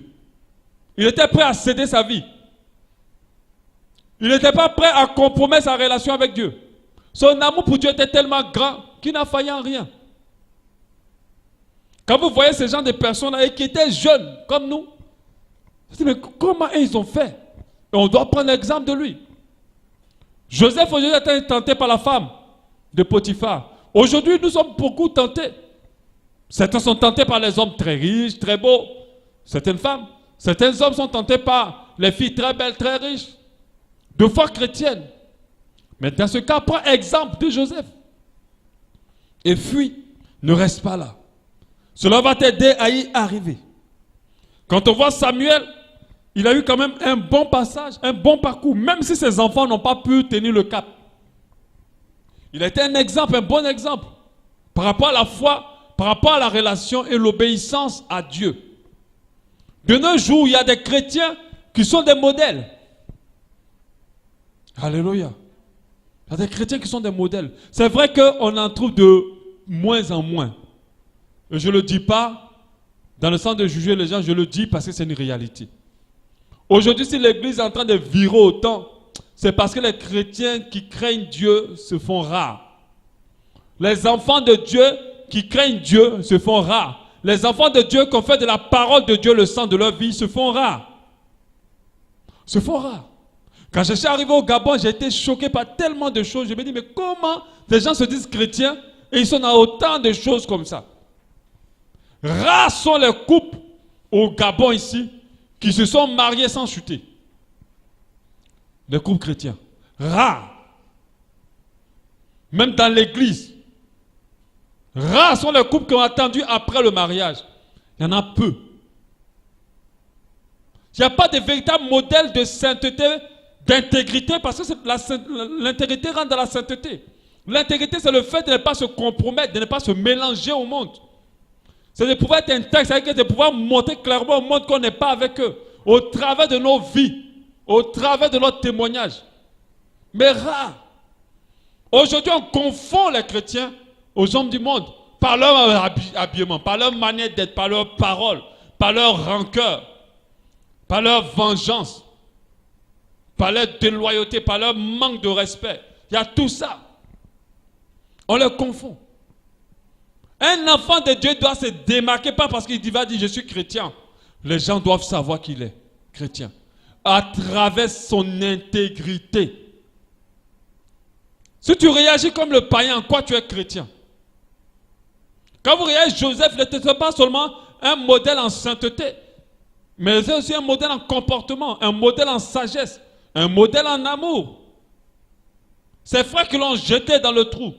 Il était prêt à céder sa vie. Il n'était pas prêt à compromettre sa relation avec Dieu. Son amour pour Dieu était tellement grand qu'il n'a failli en rien. Quand vous voyez ces gens de personnes qui étaient jeunes comme nous, vous dites, mais comment ils ont fait? Et on doit prendre l'exemple de lui. Joseph aujourd'hui était tenté par la femme de Potiphar. Aujourd'hui, nous sommes beaucoup tentés. Certains sont tentés par les hommes très riches, très beaux. Certaines femmes. Certains hommes sont tentés par les filles très belles, très riches. De foi chrétienne. Mais dans ce cas, prends exemple de Joseph. Et fuis. Ne reste pas là. Cela va t'aider à y arriver. Quand on voit Samuel, il a eu quand même un bon passage, un bon parcours, même si ses enfants n'ont pas pu tenir le cap. Il a été un exemple, un bon exemple, par rapport à la foi, par rapport à la relation et l'obéissance à Dieu. De nos jours, il y a des chrétiens qui sont des modèles. Alléluia. Il y a des chrétiens qui sont des modèles. C'est vrai qu'on en trouve de moins en moins. Et je ne le dis pas dans le sens de juger les gens, je le dis parce que c'est une réalité. Aujourd'hui, si l'Église est en train de virer autant, c'est parce que les chrétiens qui craignent Dieu se font rares. Les enfants de Dieu qui craignent Dieu se font rares. Les enfants de Dieu qui ont fait de la parole de Dieu le sang de leur vie se font rares. Se font rares. Quand je suis arrivé au Gabon, j'ai été choqué par tellement de choses. Je me dis, mais comment les gens se disent chrétiens et ils sont dans autant de choses comme ça? Rares sont les couples au Gabon ici qui se sont mariés sans chuter. Les couples chrétiens. Rares. Même dans l'église. Rares sont les couples qui ont attendu après le mariage. Il y en a peu. Il n'y a pas de véritable modèle de sainteté, d'intégrité, parce que l'intégrité rentre dans la sainteté. L'intégrité, c'est le fait de ne pas se compromettre, de ne pas se mélanger au monde. C'est de pouvoir être intègre, c'est-à-dire de pouvoir montrer clairement au monde qu'on n'est pas avec eux, au travers de nos vies, au travers de notre témoignage, mais rare. Aujourd'hui, on confond les chrétiens aux hommes du monde par leur habillement, par leur manière d'être, par leurs paroles, par leur rancœur, par leur vengeance, par leur déloyauté, par leur manque de respect. Il y a tout ça. On les confond. Un enfant de Dieu doit se démarquer, pas parce qu'il va dire je suis chrétien. Les gens doivent savoir qu'il est chrétien. À travers son intégrité. Si tu réagis comme le païen, en quoi tu es chrétien? Quand vous regardez Joseph, il n'était pas seulement un modèle en sainteté, mais c'est aussi un modèle en comportement, un modèle en sagesse, un modèle en amour. Ses frères qui l'ont jeté dans le trou.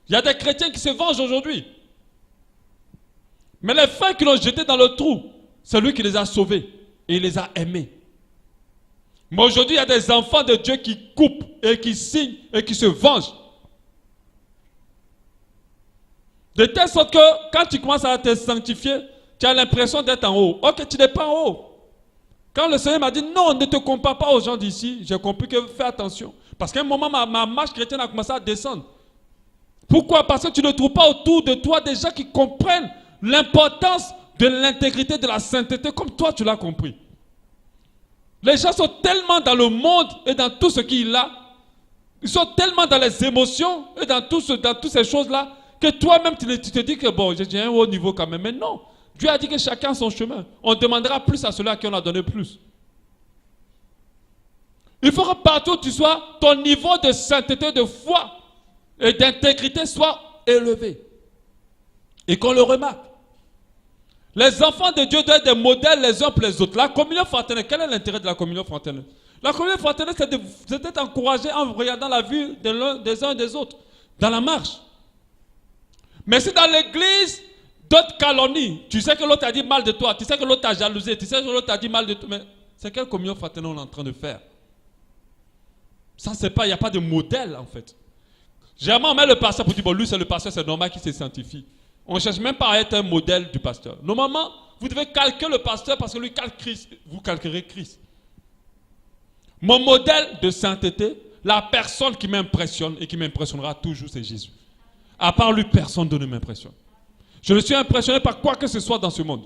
Il y a des chrétiens qui se vengent aujourd'hui. Mais les frères qui l'ont jeté dans le trou, c'est lui qui les a sauvés et il les a aimés. Mais aujourd'hui, il y a des enfants de Dieu qui coupent et qui signent et qui se vengent. De telle sorte que quand tu commences à te sanctifier, tu as l'impression d'être en haut. Ok, tu n'es pas en haut. Quand le Seigneur m'a dit non, ne te compare pas aux gens d'ici, j'ai compris que fais attention. Parce qu'à un moment, ma marche chrétienne a commencé à descendre. Pourquoi? Parce que tu ne trouves pas autour de toi des gens qui comprennent l'importance de l'intégrité, de la sainteté, comme toi tu l'as compris. Les gens sont tellement dans le monde et dans tout ce qu'il a, ils sont tellement dans les émotions et dans toutes ces choses-là, que toi-même tu te dis que bon, j'ai un haut niveau quand même. Mais non, Dieu a dit que chacun a son chemin. On demandera plus à ceux-là qui en a donné plus. Il faut que partout où tu sois, ton niveau de sainteté, de foi et d'intégrité soit élevé. Et qu'on le remarque. Les enfants de Dieu doivent être des modèles les uns pour les autres. La communion fraternelle, quel est l'intérêt de la communion fraternelle? La communion fraternelle, c'est d'être encouragé en regardant la vie des uns et des autres, dans la marche. Mais si dans l'église, d'autres calomnient, tu sais que l'autre a dit mal de toi, tu sais que l'autre t'a jalousé, tu sais que l'autre a dit mal de toi, mais c'est quelle communion fraternelle on est en train de faire? Ça, c'est pas, il n'y a pas de modèle en fait. Généralement, on met le pasteur pour dire, bon, lui c'est le pasteur, c'est normal qu'il se sanctifie. On ne cherche même pas à être un modèle du pasteur. Normalement, vous devez calquer le pasteur parce que lui calque Christ. Vous calquerez Christ. Mon modèle de sainteté, la personne qui m'impressionne et qui m'impressionnera toujours, c'est Jésus. À part lui, personne ne m'impressionne. Je ne suis impressionné par quoi que ce soit dans ce monde.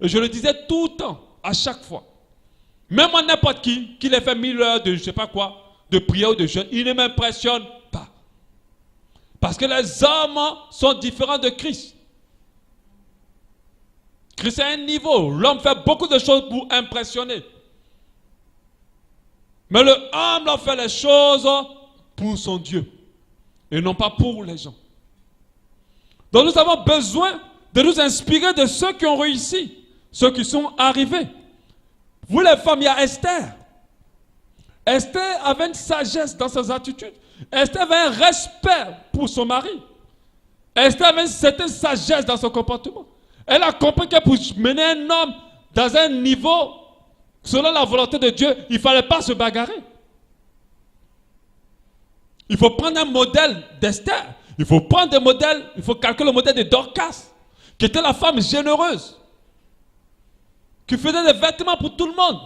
Et je le disais tout le temps, à chaque fois. Même à n'importe qui ait fait 1000 heures de je ne sais pas quoi, de prière ou de jeûne, il ne m'impressionne pas. Parce que les hommes sont différents de Christ. Christ a un niveau. L'homme fait beaucoup de choses pour impressionner. Mais le humble fait les choses pour son Dieu. Et non pas pour les gens. Donc nous avons besoin de nous inspirer de ceux qui ont réussi. Ceux qui sont arrivés. Vous les femmes, il y a Esther. Esther avait une sagesse dans ses attitudes. Esther avait un respect pour son mari. Esther avait une certaine sagesse dans son comportement. Elle a compris que pour mener un homme dans un niveau, selon la volonté de Dieu, il ne fallait pas se bagarrer. Il faut prendre un modèle d'Esther. Il faut prendre des modèles, il faut calculer le modèle de Dorcas, qui était la femme généreuse, qui faisait des vêtements pour tout le monde.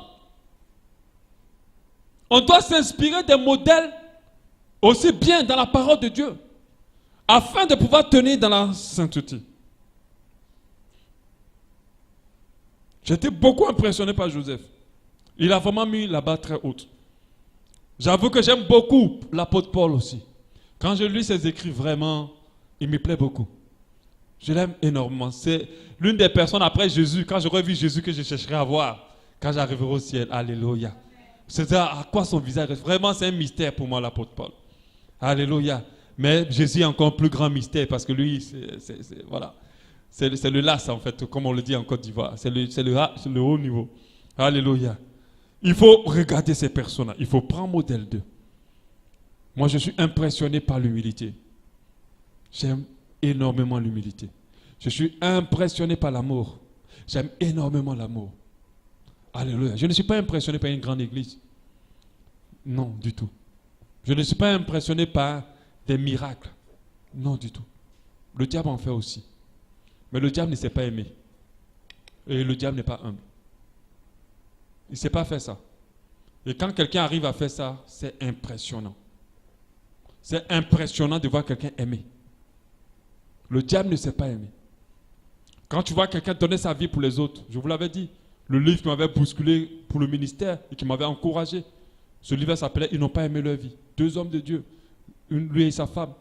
On doit s'inspirer des modèles aussi bien dans la parole de Dieu, afin de pouvoir tenir dans la sainteté. J'étais beaucoup impressionné par Joseph. Il a vraiment mis la barre très haute. J'avoue que j'aime beaucoup l'apôtre Paul aussi. Quand je lis ses écrits, vraiment, il me plaît beaucoup. Je l'aime énormément. C'est l'une des personnes après Jésus, quand j'aurais vu Jésus, que je chercherai à voir quand j'arriverai au ciel. Alléluia. C'est à quoi son visage reste. Vraiment, c'est un mystère pour moi, l'apôtre Paul. Alléluia. Mais Jésus est encore plus grand mystère parce que lui, voilà. C'est le las en fait, comme on le dit en Côte d'Ivoire. C'est le haut niveau. Alléluia. Il faut regarder ces personnes-là. Il faut prendre modèle d'eux. Moi, je suis impressionné par l'humilité. J'aime énormément l'humilité. Je suis impressionné par l'amour. J'aime énormément l'amour. Alléluia. Je ne suis pas impressionné par une grande église. Non, du tout. Je ne suis pas impressionné par des miracles. Non, du tout. Le diable en fait aussi. Mais le diable ne sait pas aimer. Et le diable n'est pas humble. Il ne sait pas faire ça. Et quand quelqu'un arrive à faire ça, c'est impressionnant. C'est impressionnant de voir quelqu'un aimer. Le diable ne sait pas aimer. Quand tu vois quelqu'un donner sa vie pour les autres, je vous l'avais dit, le livre qui m'avait bousculé pour le ministère et qui m'avait encouragé, ce livre s'appelait « Ils n'ont pas aimé leur vie ». 2 hommes de Dieu, lui et sa femme,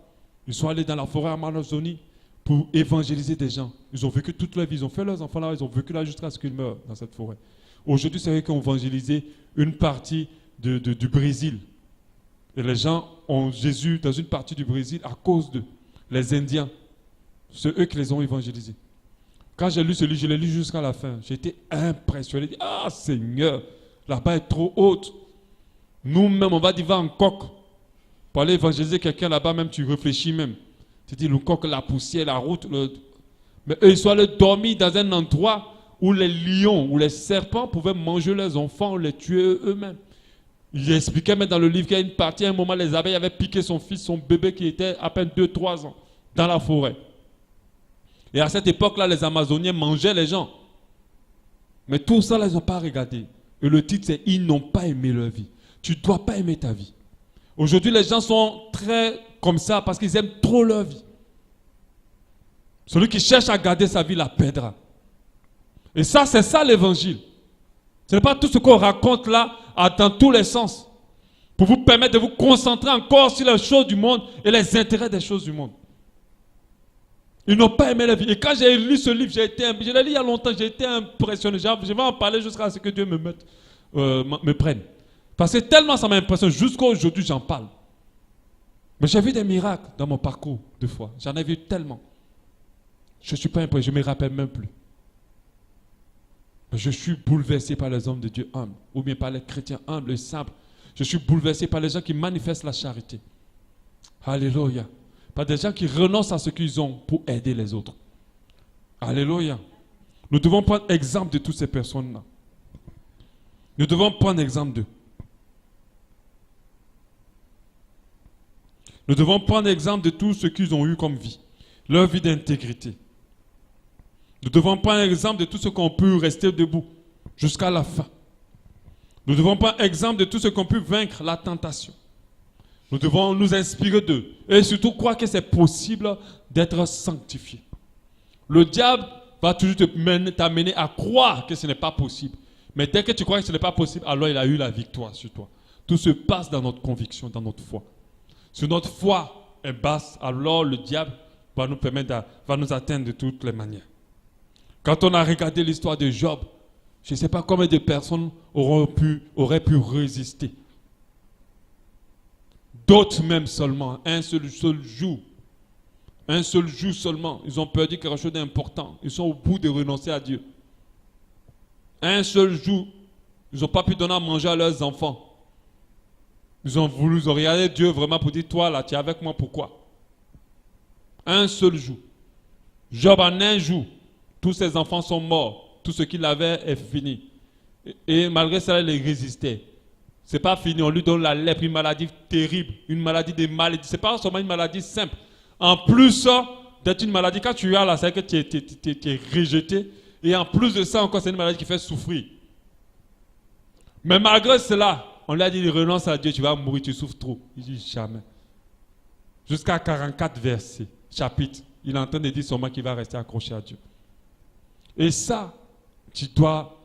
ils sont allés dans la forêt Amazonie pour évangéliser des gens. Ils ont vécu toute leur vie, ils ont fait leurs enfants là, ils ont vécu là jusqu'à ce qu'ils meurent dans cette forêt. Aujourd'hui, c'est eux qui ont évangélisé une partie du Brésil. Et les gens ont Jésus dans une partie du Brésil à cause d'eux. Les Indiens, c'est eux qui les ont évangélisés. Quand j'ai lu ce livre, je l'ai lu jusqu'à la fin. J'ai été impressionné. J'ai dit, ah Seigneur, là-bas est trop haute. Nous-mêmes, on va dire, va en coq. Pour aller évangéliser quelqu'un là-bas, même tu réfléchis même. Tu dis, le coq, la poussière, la route. Mais eux, ils sont allés dormir dans un endroit où les lions ou les serpents pouvaient manger leurs enfants ou les tuer eux-mêmes. Il expliquait même dans le livre qu'il y a une partie, à un moment, les abeilles avaient piqué son fils, son bébé qui était à peine 2-3 ans, dans la forêt. Et à cette époque-là, les Amazoniens mangeaient les gens. Mais tout ça, là, ils n'ont pas regardé. Et le titre, c'est « Ils n'ont pas aimé leur vie ». Tu ne dois pas aimer ta vie. Aujourd'hui, les gens sont très comme ça parce qu'ils aiment trop leur vie. Celui qui cherche à garder sa vie la perdra. Et ça, c'est ça l'évangile. Ce n'est pas tout ce qu'on raconte là dans tous les sens. Pour vous permettre de vous concentrer encore sur les choses du monde et les intérêts des choses du monde. Ils n'ont pas aimé la vie. Et quand j'ai lu ce livre, je l'ai lu il y a longtemps, j'ai été impressionné. Je vais en parler jusqu'à ce que Dieu me prenne. Parce que tellement ça m'a impressionné, jusqu'à aujourd'hui j'en parle. Mais j'ai vu des miracles dans mon parcours de foi. J'en ai vu tellement. Je ne suis pas impressionné, je ne me rappelle même plus. Mais je suis bouleversé par les hommes de Dieu humbles, ou bien par les chrétiens humbles et simples. Je suis bouleversé par les gens qui manifestent la charité. Alléluia. Par des gens qui renoncent à ce qu'ils ont pour aider les autres. Alléluia. Nous devons prendre exemple de toutes ces personnes-là. Nous devons prendre exemple d'eux. Nous devons prendre exemple de tout ce qu'ils ont eu comme vie. Leur vie d'intégrité. Nous devons prendre exemple de tout ce qu'on peut rester debout jusqu'à la fin. Nous devons prendre exemple de tout ce qu'on peut vaincre la tentation. Nous devons nous inspirer d'eux. Et surtout croire que c'est possible d'être sanctifié. Le diable va toujours t'amener à croire que ce n'est pas possible. Mais dès que tu crois que ce n'est pas possible, alors il a eu la victoire sur toi. Tout se passe dans notre conviction, dans notre foi. Si notre foi est basse, alors le diable va nous atteindre de toutes les manières. Quand on a regardé l'histoire de Job, je ne sais pas combien de personnes auraient pu résister. D'autres même seulement, un seul jour seulement, ils ont perdu quelque chose d'important. Ils sont au bout de renoncer à Dieu. Un seul jour, ils n'ont pas pu donner à manger à leurs enfants. Ils ont voulu regarder Dieu vraiment pour dire, toi là, tu es avec moi, pourquoi? Un seul jour. Job en un jour, tous ses enfants sont morts. Tout ce qu'il avait est fini. Et malgré cela, il résistait. Ce n'est pas fini, on lui donne la lèpre, une maladie terrible, une maladie de maladie. Ce n'est pas seulement une maladie simple. En plus d'être une maladie, quand tu as là, c'est que tu es rejeté. Et en plus de ça, encore, c'est une maladie qui fait souffrir. Mais malgré cela, on lui a dit, renonce à Dieu, tu vas mourir, tu souffres trop. Il dit, jamais. Jusqu'à 44 versets, chapitres, il est en train de dire seulement qu'il va rester accroché à Dieu. Et ça, tu dois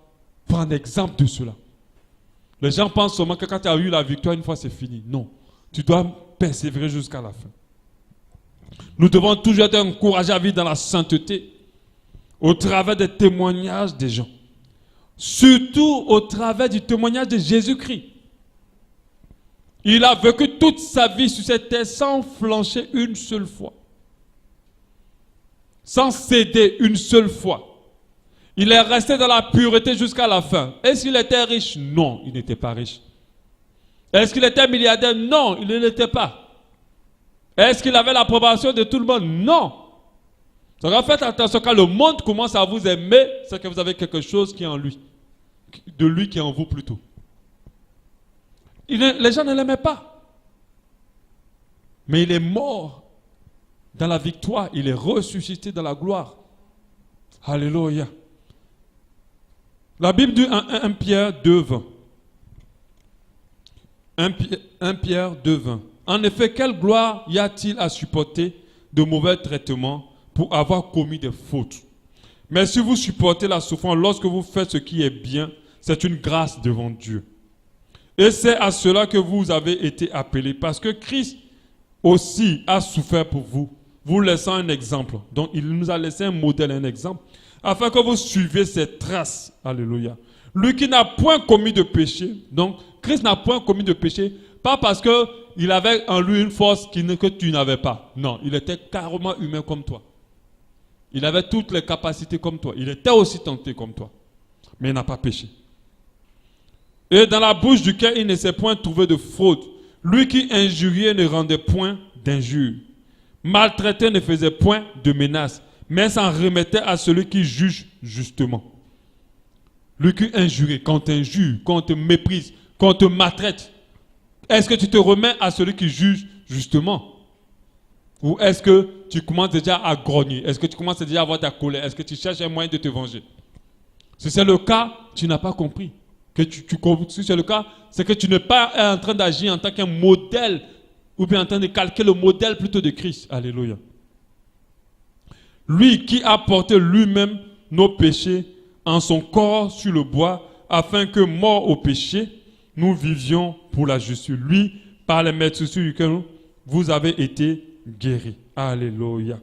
prendre exemple de cela. Les gens pensent seulement que quand tu as eu la victoire, une fois c'est fini. Non, tu dois persévérer jusqu'à la fin. Nous devons toujours être encouragés à vivre dans la sainteté au travers des témoignages des gens. Surtout au travers du témoignage de Jésus-Christ. Il a vécu toute sa vie sur cette terre sans flancher une seule fois. Sans céder une seule fois. Il est resté dans la pureté jusqu'à la fin. Est-ce qu'il était riche? Non, il n'était pas riche. Est-ce qu'il était milliardaire? Non, il ne l'était pas. Est-ce qu'il avait l'approbation de tout le monde? Non. Donc faites attention, quand le monde commence à vous aimer, c'est que vous avez quelque chose qui est en lui. De lui qui est en vous plutôt. Les gens ne l'aimaient pas. Mais il est mort dans la victoire. Il est ressuscité dans la gloire. Alléluia. La Bible dit en 1 Pierre 2, 20. 1 Pierre 2,20. En effet, quelle gloire y a-t-il à supporter de mauvais traitements pour avoir commis des fautes? Mais si vous supportez la souffrance lorsque vous faites ce qui est bien, c'est une grâce devant Dieu. Et c'est à cela que vous avez été appelés, parce que Christ aussi a souffert pour vous, vous laissant un exemple. Donc il nous a laissé un modèle, un exemple, afin que vous suiviez ses traces. Alléluia. Lui qui n'a point commis de péché, donc Christ n'a point commis de péché, pas parce qu'il avait en lui une force que tu n'avais pas. Non, il était carrément humain comme toi. Il avait toutes les capacités comme toi. Il était aussi tenté comme toi. Mais il n'a pas péché. Et dans la bouche duquel il ne s'est point trouvé de faute. Lui qui injuriait ne rendait point d'injure. Maltraitait ne faisait point de menace, mais s'en remettait à celui qui juge justement. Lui qui injurie, quand on t'injure, quand on te méprise, quand on te maltraite, est-ce que tu te remets à celui qui juge justement? Ou est-ce que tu commences déjà à grogner? Est-ce que tu commences déjà à avoir ta colère? Est-ce que tu cherches un moyen de te venger? Si c'est le cas, tu n'as pas compris. Si c'est le cas, c'est que tu n'es pas en train d'agir en tant qu'un modèle, ou bien en train de calquer le modèle plutôt de Christ. Alléluia. Lui qui a porté lui-même nos péchés en son corps sur le bois, afin que, mort au péché, nous vivions pour la justice. Lui, par les meurtrissures duquel vous avez été guéris. Alléluia.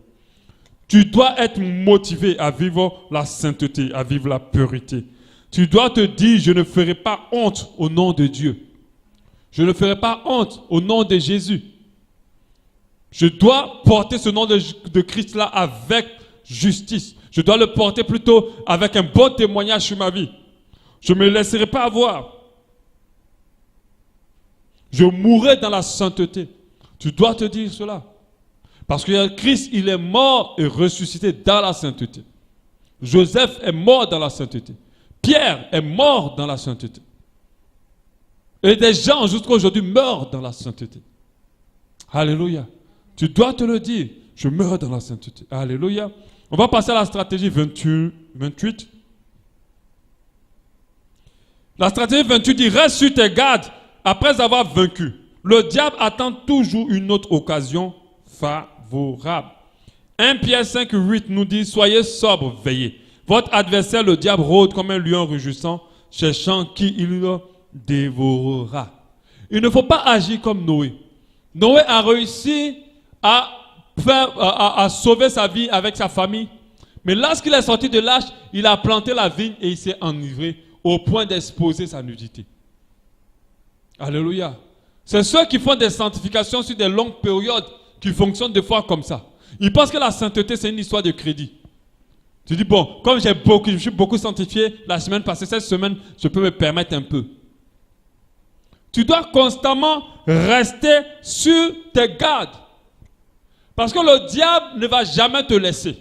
Tu dois être motivé à vivre la sainteté, à vivre la pureté. Tu dois te dire, je ne ferai pas honte au nom de Dieu. Je ne ferai pas honte au nom de Jésus. Je dois porter ce nom de Christ-là avec justice. Je dois le porter plutôt avec un bon témoignage sur ma vie. Je ne me laisserai pas avoir. Je mourrai dans la sainteté. Tu dois te dire cela. Parce que Christ, il est mort et ressuscité dans la sainteté. Joseph est mort dans la sainteté. Pierre est mort dans la sainteté. Et des gens jusqu'à aujourd'hui meurent dans la sainteté. Alléluia. Tu dois te le dire. Je meurs dans la sainteté. Alléluia. On va passer à la stratégie 28. La stratégie 28 dit, reste sur tes gardes après avoir vaincu. Le diable attend toujours une autre occasion favorable. 1 Pierre 5, 8 nous dit, soyez sobres, veillez. Votre adversaire, le diable, rôde comme un lion rugissant, cherchant qui il dévorera. Il ne faut pas agir comme Noé. Noé a réussi à sauver sa vie avec sa famille. Mais lorsqu'il est sorti de l'arche, il a planté la vigne et il s'est enivré au point d'exposer sa nudité. Alléluia. C'est ceux qui font des sanctifications sur des longues périodes qui fonctionnent des fois comme ça. Ils pensent que la sainteté, c'est une histoire de crédit. Tu dis, bon, comme je suis beaucoup sanctifié la semaine passée, cette semaine, je peux me permettre un peu. Tu dois constamment rester sur tes gardes. Parce que le diable ne va jamais te laisser.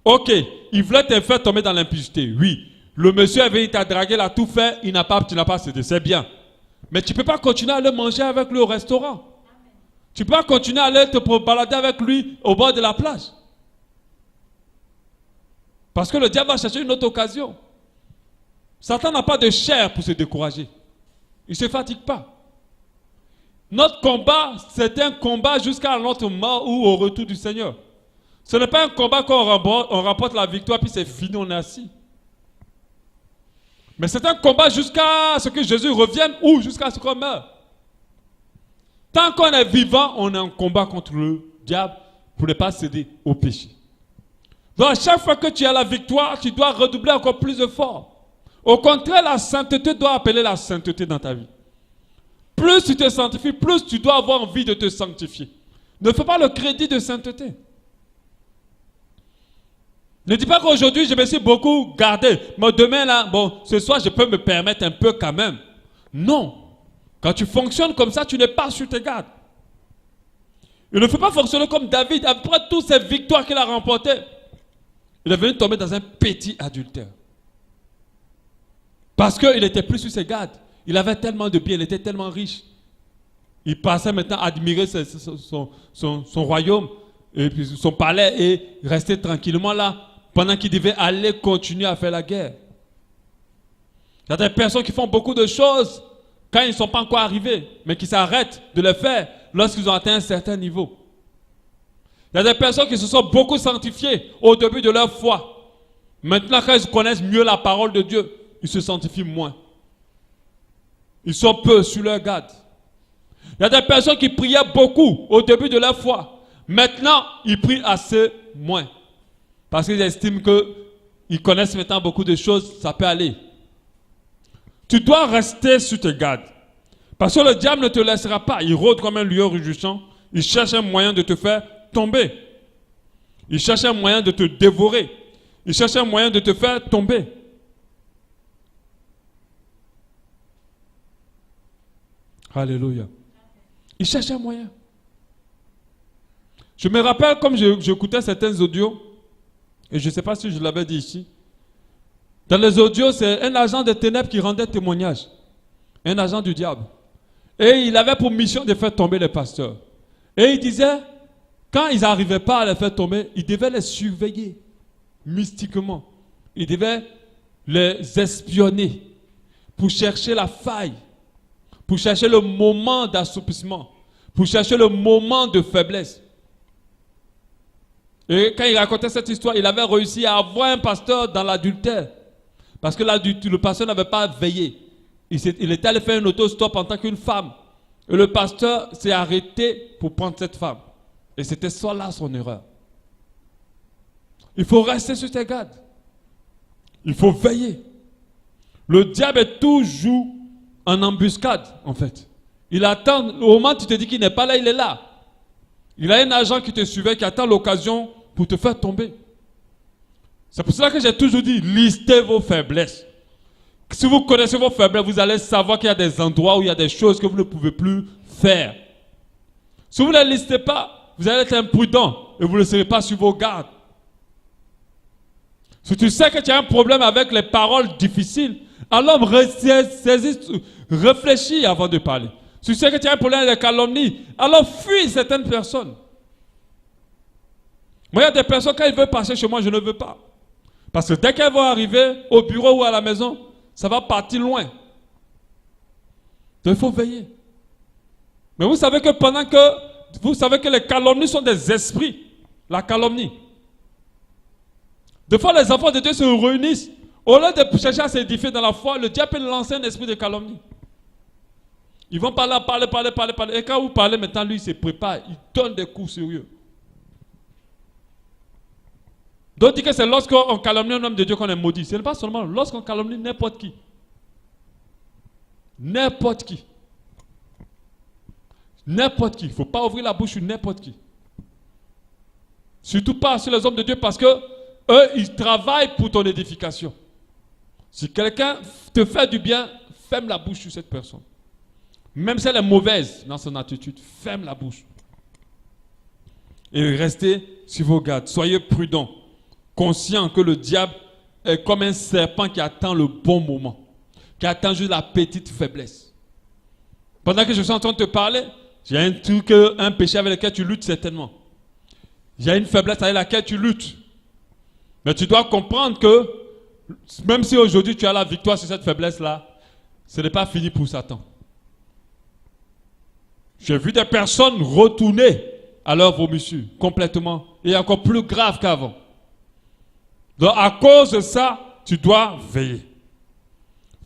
Ok, il voulait te faire tomber dans l'impudicité. Oui, le monsieur avait t'a dragué, il a tout fait, tu n'as pas cédé, c'est bien. Mais tu ne peux pas continuer à aller manger avec lui au restaurant. Tu ne peux pas continuer à aller te balader avec lui au bord de la plage. Parce que le diable va chercher une autre occasion. Satan n'a pas de chair pour se décourager. Il ne se fatigue pas. Notre combat, c'est un combat jusqu'à notre mort ou au retour du Seigneur. Ce n'est pas un combat qu'on remporte la victoire puis c'est fini, on est assis. Mais c'est un combat jusqu'à ce que Jésus revienne ou jusqu'à ce qu'on meure. Tant qu'on est vivant, on est en combat contre le diable pour ne pas céder au péché. Donc à chaque fois que tu as la victoire, tu dois redoubler encore plus de fort. Au contraire, la sainteté doit appeler la sainteté dans ta vie. Plus tu te sanctifies, plus tu dois avoir envie de te sanctifier. Ne fais pas le crédit de sainteté. Ne dis pas qu'aujourd'hui je me suis beaucoup gardé, mais demain là, bon, ce soir je peux me permettre un peu quand même. Non. Quand tu fonctionnes comme ça, tu n'es pas sur tes gardes. Il ne faut pas fonctionner comme David. Après toutes ces victoires qu'il a remportées, il est venu tomber dans un petit adultère. Parce qu'il n'était plus sur ses gardes. Il avait tellement de biens, il était tellement riche. Il passait maintenant à admirer son royaume, et puis son palais, et rester tranquillement là, pendant qu'il devait aller continuer à faire la guerre. Il y a des personnes qui font beaucoup de choses quand ils ne sont pas encore arrivés, mais qui s'arrêtent de le faire lorsqu'ils ont atteint un certain niveau. Il y a des personnes qui se sont beaucoup sanctifiées au début de leur foi. Maintenant, quand ils connaissent mieux la parole de Dieu, ils se sanctifient moins. Ils sont peu sur leur garde. Il y a des personnes qui priaient beaucoup au début de leur foi. Maintenant, ils prient assez moins. Parce qu'ils estiment qu'ils connaissent maintenant beaucoup de choses, ça peut aller. Tu dois rester sur tes gardes. Parce que le diable ne te laissera pas. Il rôde comme un lion rugissant. Il cherche un moyen de te faire tomber. Il cherche un moyen de te dévorer. Il cherche un moyen de te faire tomber. Alléluia. Il cherche un moyen. Je me rappelle comme j'écoutais certains audios, et je ne sais pas si je l'avais dit ici. Dans les audios, c'est un agent des ténèbres qui rendait témoignage. Un agent du diable. Et il avait pour mission de faire tomber les pasteurs. Et il disait, quand ils n'arrivaient pas à les faire tomber, il devait les surveiller mystiquement. Il devait les espionner pour chercher la faille, pour chercher le moment d'assoupissement, pour chercher le moment de faiblesse. Et quand il racontait cette histoire, il avait réussi à avoir un pasteur dans l'adultère. Parce que le pasteur n'avait pas veillé. Il était allé faire un autostop en tant qu'une femme. Et le pasteur s'est arrêté pour prendre cette femme. Et c'était ça là son erreur. Il faut rester sur tes gardes. Il faut veiller. Le diable est toujours en embuscade, en fait. Il attend, au moment où tu te dis qu'il n'est pas là, il est là. Il a un agent qui te suivait, qui attend l'occasion pour te faire tomber. C'est pour cela que j'ai toujours dit, listez vos faiblesses. Si vous connaissez vos faiblesses, vous allez savoir qu'il y a des endroits où il y a des choses que vous ne pouvez plus faire. Si vous ne les listez pas, vous allez être imprudent et vous ne serez pas sur vos gardes. Si tu sais que tu as un problème avec les paroles difficiles, alors réfléchis avant de parler. Si tu sais que tu as un problème avec les calomnies, alors fuis certaines personnes. Moi, il y a des personnes, quand ils veulent passer chez moi, je ne veux pas. Parce que dès qu'elles vont arriver au bureau ou à la maison, ça va partir loin. Donc il faut veiller. Mais vous savez que les calomnies sont des esprits. La calomnie. Des fois, les enfants de Dieu se réunissent. Au lieu de chercher à s'édifier dans la foi, le diable peut lancer un esprit de calomnie. Ils vont parler. Et quand vous parlez maintenant, lui, il se prépare. Il donne des coups sérieux. D'autres disent que c'est lorsqu'on calomnie un homme de Dieu qu'on est maudit. Ce n'est pas seulement lorsqu'on calomnie n'importe qui. N'importe qui. N'importe qui. Il ne faut pas ouvrir la bouche sur n'importe qui. Surtout pas sur les hommes de Dieu parce que eux, ils travaillent pour ton édification. Si quelqu'un te fait du bien, ferme la bouche sur cette personne. Même si elle est mauvaise dans son attitude, ferme la bouche. Et restez sur vos gardes. Soyez prudents. Conscient que le diable est comme un serpent qui attend le bon moment, qui attend juste la petite faiblesse. Pendant que je suis en train de te parler, il y a un truc, un péché avec lequel tu luttes certainement. Il y a une faiblesse avec laquelle tu luttes. Mais tu dois comprendre que même si aujourd'hui tu as la victoire sur cette faiblesse-là, ce n'est pas fini pour Satan. J'ai vu des personnes retourner à leur vomissure complètement et encore plus grave qu'avant. Donc à cause de ça, tu dois veiller.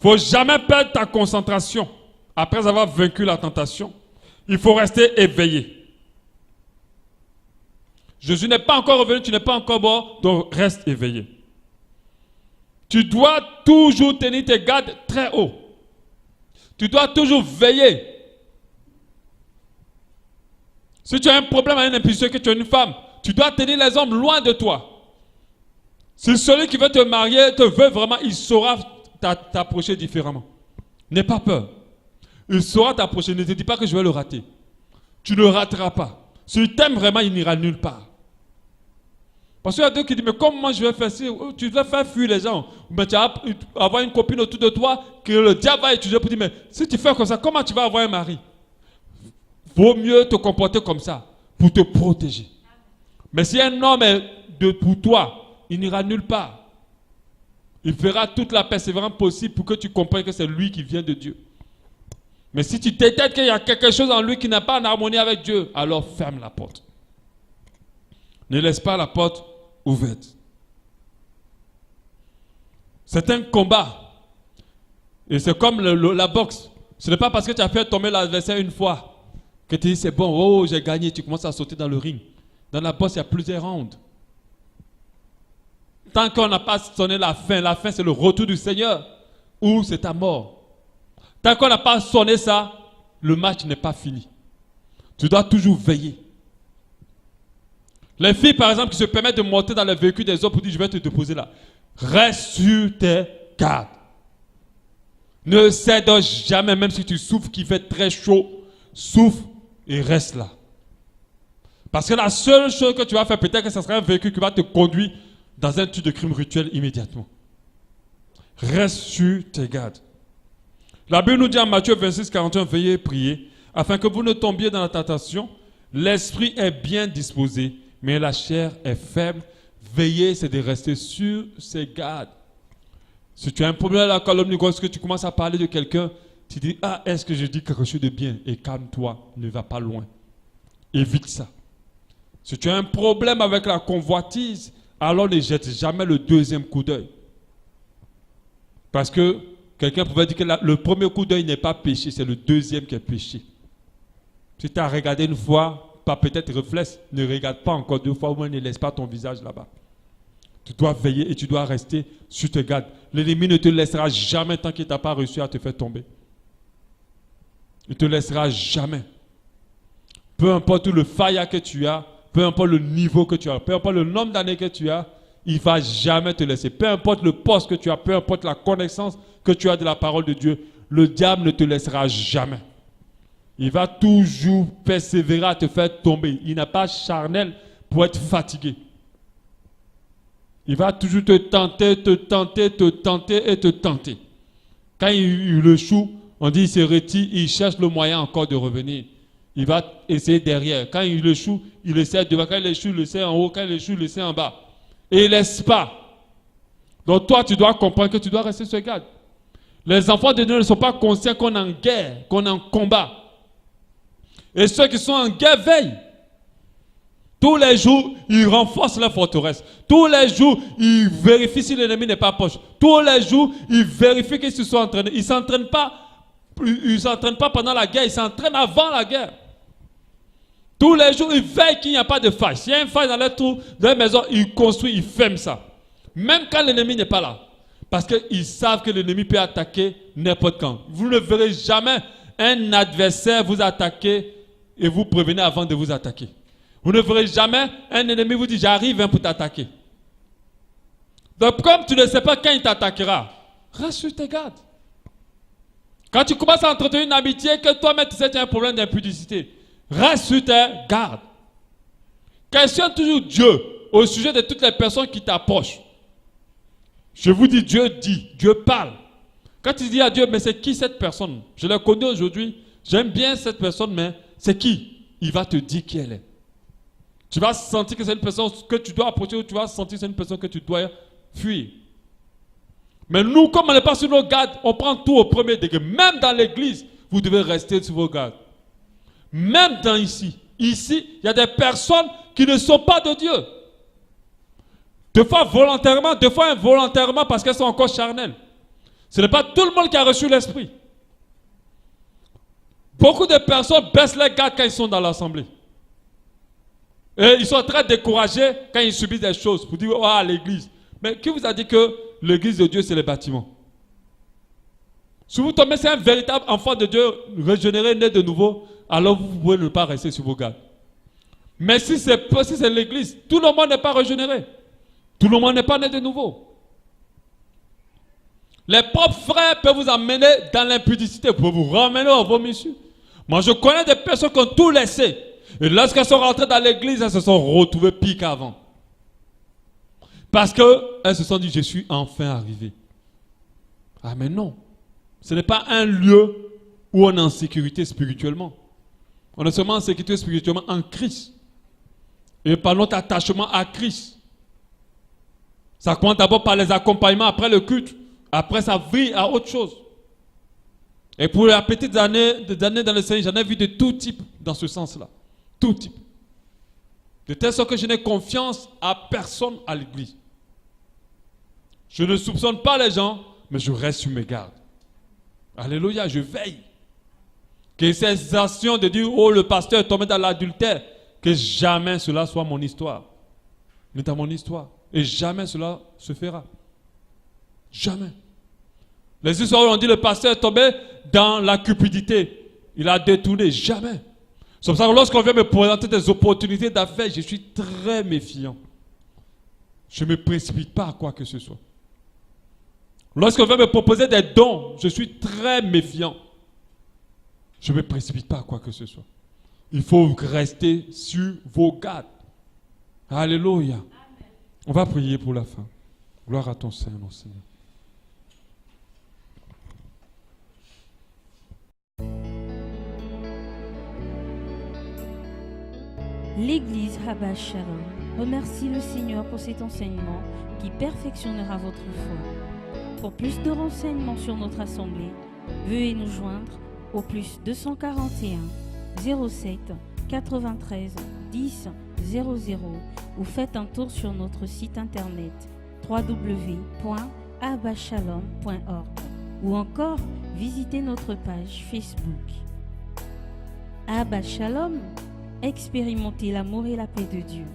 Il ne faut jamais perdre ta concentration. Après avoir vaincu la tentation, il faut rester éveillé. Jésus n'est pas encore revenu, tu n'es pas encore mort, donc reste éveillé. Tu dois toujours tenir tes gardes très haut. Tu dois toujours veiller. Si tu as un problème avec une impulsion, que tu es une femme, tu dois tenir les hommes loin de toi. Si celui qui veut te marier te veut vraiment, il saura t'approcher différemment. N'aie pas peur. Il saura t'approcher. Ne te dis pas que je vais le rater. Tu ne le rateras pas. S'il t'aime vraiment, il n'ira nulle part. Parce qu'il y a d'autres qui disent, mais comment je vais faire ça? Tu vas faire fuir les gens. Mais tu vas avoir une copine autour de toi que le diable va étudier pour dire, mais si tu fais comme ça, comment tu vas avoir un mari? Vaut mieux te comporter comme ça pour te protéger. Mais si un homme est pour toi, il n'ira nulle part. Il fera toute la persévérance possible pour que tu comprennes que c'est lui qui vient de Dieu. Mais si tu détectes qu'il y a quelque chose en lui qui n'est pas en harmonie avec Dieu, alors ferme la porte. Ne laisse pas la porte ouverte. C'est un combat. Et c'est comme la boxe. Ce n'est pas parce que tu as fait tomber l'adversaire une fois que tu dis c'est bon, oh j'ai gagné, tu commences à sauter dans le ring. Dans la boxe, il y a plusieurs rounds. Tant qu'on n'a pas sonné la fin c'est le retour du Seigneur ou c'est ta mort. Tant qu'on n'a pas sonné ça, le match n'est pas fini. Tu dois toujours veiller. Les filles, par exemple, qui se permettent de monter dans le véhicule des autres pour dire je vais te déposer là. Reste sur tes gardes. Ne cède jamais, même si tu souffres qu'il fait très chaud, souffre et reste là. Parce que la seule chose que tu vas faire, peut-être que ce sera un véhicule qui va te conduire dans un truc de crime rituel immédiatement. Reste sur tes gardes. La Bible nous dit en Matthieu 26, 41, veillez et priez, afin que vous ne tombiez dans la tentation. L'esprit est bien disposé, mais la chair est faible. Veiller, c'est de rester sur ses gardes. Si tu as un problème à la calomnie, lorsque tu commences à parler de quelqu'un, tu dis, ah, est-ce que je dis quelque chose de bien? Et calme-toi, ne va pas loin. Évite ça. Si tu as un problème avec la convoitise, alors ne jette jamais le deuxième coup d'œil. Parce que quelqu'un pouvait dire que le premier coup d'œil n'est pas péché, c'est le deuxième qui est péché. Si tu as regardé une fois, pas peut-être réflexe, ne regarde pas encore deux fois, ou moins ne laisse pas ton visage là-bas. Tu dois veiller et tu dois rester sur tes gardes. L'ennemi ne te laissera jamais tant qu'il t'a pas réussi à te faire tomber. Il ne te laissera jamais. Peu importe le faillat que tu as, peu importe le niveau que tu as, peu importe le nombre d'années que tu as, il ne va jamais te laisser. Peu importe le poste que tu as, peu importe la connaissance que tu as de la parole de Dieu, le diable ne te laissera jamais. Il va toujours persévérer à te faire tomber. Il n'a pas charnel pour être fatigué. Il va toujours te tenter et te tenter. Quand il échoue, on dit il se retire, il cherche le moyen encore de revenir. Il va essayer derrière. Quand il échoue, il essaie devant. Quand il échoue, il essaie en haut. Quand il échoue, il essaie en bas. Et il ne laisse pas. Donc toi, tu dois comprendre que tu dois rester sur garde. Les enfants de Dieu ne sont pas conscients qu'on est en guerre, qu'on est en combat. Et ceux qui sont en guerre veillent. Tous les jours, ils renforcent la forteresse. Tous les jours, ils vérifient si l'ennemi n'est pas proche. Tous les jours, ils vérifient qu'ils se sont entraînés. Ils ne s'entraînent pas pendant la guerre, ils s'entraînent avant la guerre. Tous les jours, ils veillent qu'il n'y a pas de faille. S'il y a une faille dans leur maison, ils construisent, ils ferment ça. Même quand l'ennemi n'est pas là. Parce qu'ils savent que l'ennemi peut attaquer n'importe quand. Vous ne verrez jamais un adversaire vous attaquer et vous prévenez avant de vous attaquer. Vous ne verrez jamais un ennemi vous dire j'arrive pour t'attaquer. Donc comme tu ne sais pas quand il t'attaquera, reste sur tes gardes. Quand tu commences à entretenir une amitié, que toi-même tu sais que tu as un problème d'impudicité, reste sur tes gardes. Questionne toujours Dieu au sujet de toutes les personnes qui t'approchent. Je vous dis, Dieu parle. Quand tu dis à Dieu, mais c'est qui cette personne? Je la connais aujourd'hui, j'aime bien cette personne, mais c'est qui? Il va te dire qui elle est. Tu vas sentir que c'est une personne que tu dois approcher ou tu vas sentir que c'est une personne que tu dois fuir. Mais nous, comme on n'est pas sur nos gardes, on prend tout au premier degré. Même dans l'église, vous devez rester sur vos gardes. Même dans ici. Ici, il y a des personnes qui ne sont pas de Dieu. Deux fois volontairement, deux fois involontairement parce qu'elles sont encore charnelles. Ce n'est pas tout le monde qui a reçu l'esprit. Beaucoup de personnes baissent les gardes quand ils sont dans l'assemblée. Et ils sont très découragés quand ils subissent des choses. Pour dire, ah, l'église. Mais qui vous a dit que l'église de Dieu, c'est les bâtiments? Si vous tombez, c'est un véritable enfant de Dieu, régénéré, né de nouveau, alors vous pouvez ne pas rester sur vos gardes. Mais si c'est l'église, tout le monde n'est pas régénéré. Tout le monde n'est pas né de nouveau. Les propres frères peuvent vous amener dans l'impudicité, pour vous ramener au vomissure. Moi, je connais des personnes qui ont tout laissé. Et lorsqu'elles sont rentrées dans l'église, elles se sont retrouvées pire qu'avant. Parce qu'elles se sont dit, je suis enfin arrivé. Ah mais non. Ce n'est pas un lieu où on est en sécurité spirituellement. On est seulement en sécurité spirituellement en Christ. Et par notre attachement à Christ. Ça commence d'abord par les accompagnements après le culte. Après ça vrille à autre chose. Et pour la petite année dans le Seigneur, j'en ai vu de tout type dans ce sens-là. Tout type. De telle sorte que je n'ai confiance à personne à l'église. Je ne soupçonne pas les gens, mais je reste sur mes gardes. Alléluia, je veille. Que ces actions de dire, oh, le pasteur est tombé dans l'adultère, que jamais cela soit mon histoire. Mais dans mon histoire. Et jamais cela se fera. Jamais. Les histoires où on dit le pasteur est tombé dans la cupidité. Il a détourné. Jamais. C'est pour ça que lorsqu'on vient me présenter des opportunités d'affaires, je suis très méfiant. Je ne me précipite pas à quoi que ce soit. Lorsqu'on vient me proposer des dons, je suis très méfiant. Je ne me précipite pas à quoi que ce soit. Il faut rester sur vos gardes. Alléluia. Amen. On va prier pour la fin. Gloire à ton Seigneur, Seigneur. L'Église Abba Shalom remercie le Seigneur pour cet enseignement qui perfectionnera votre foi. Pour plus de renseignements sur notre assemblée, veuillez nous joindre au plus 241 07 93 10 00 ou faites un tour sur notre site internet www.abbashalom.org ou encore visitez notre page Facebook. Abba Shalom, expérimentez l'amour et la paix de Dieu.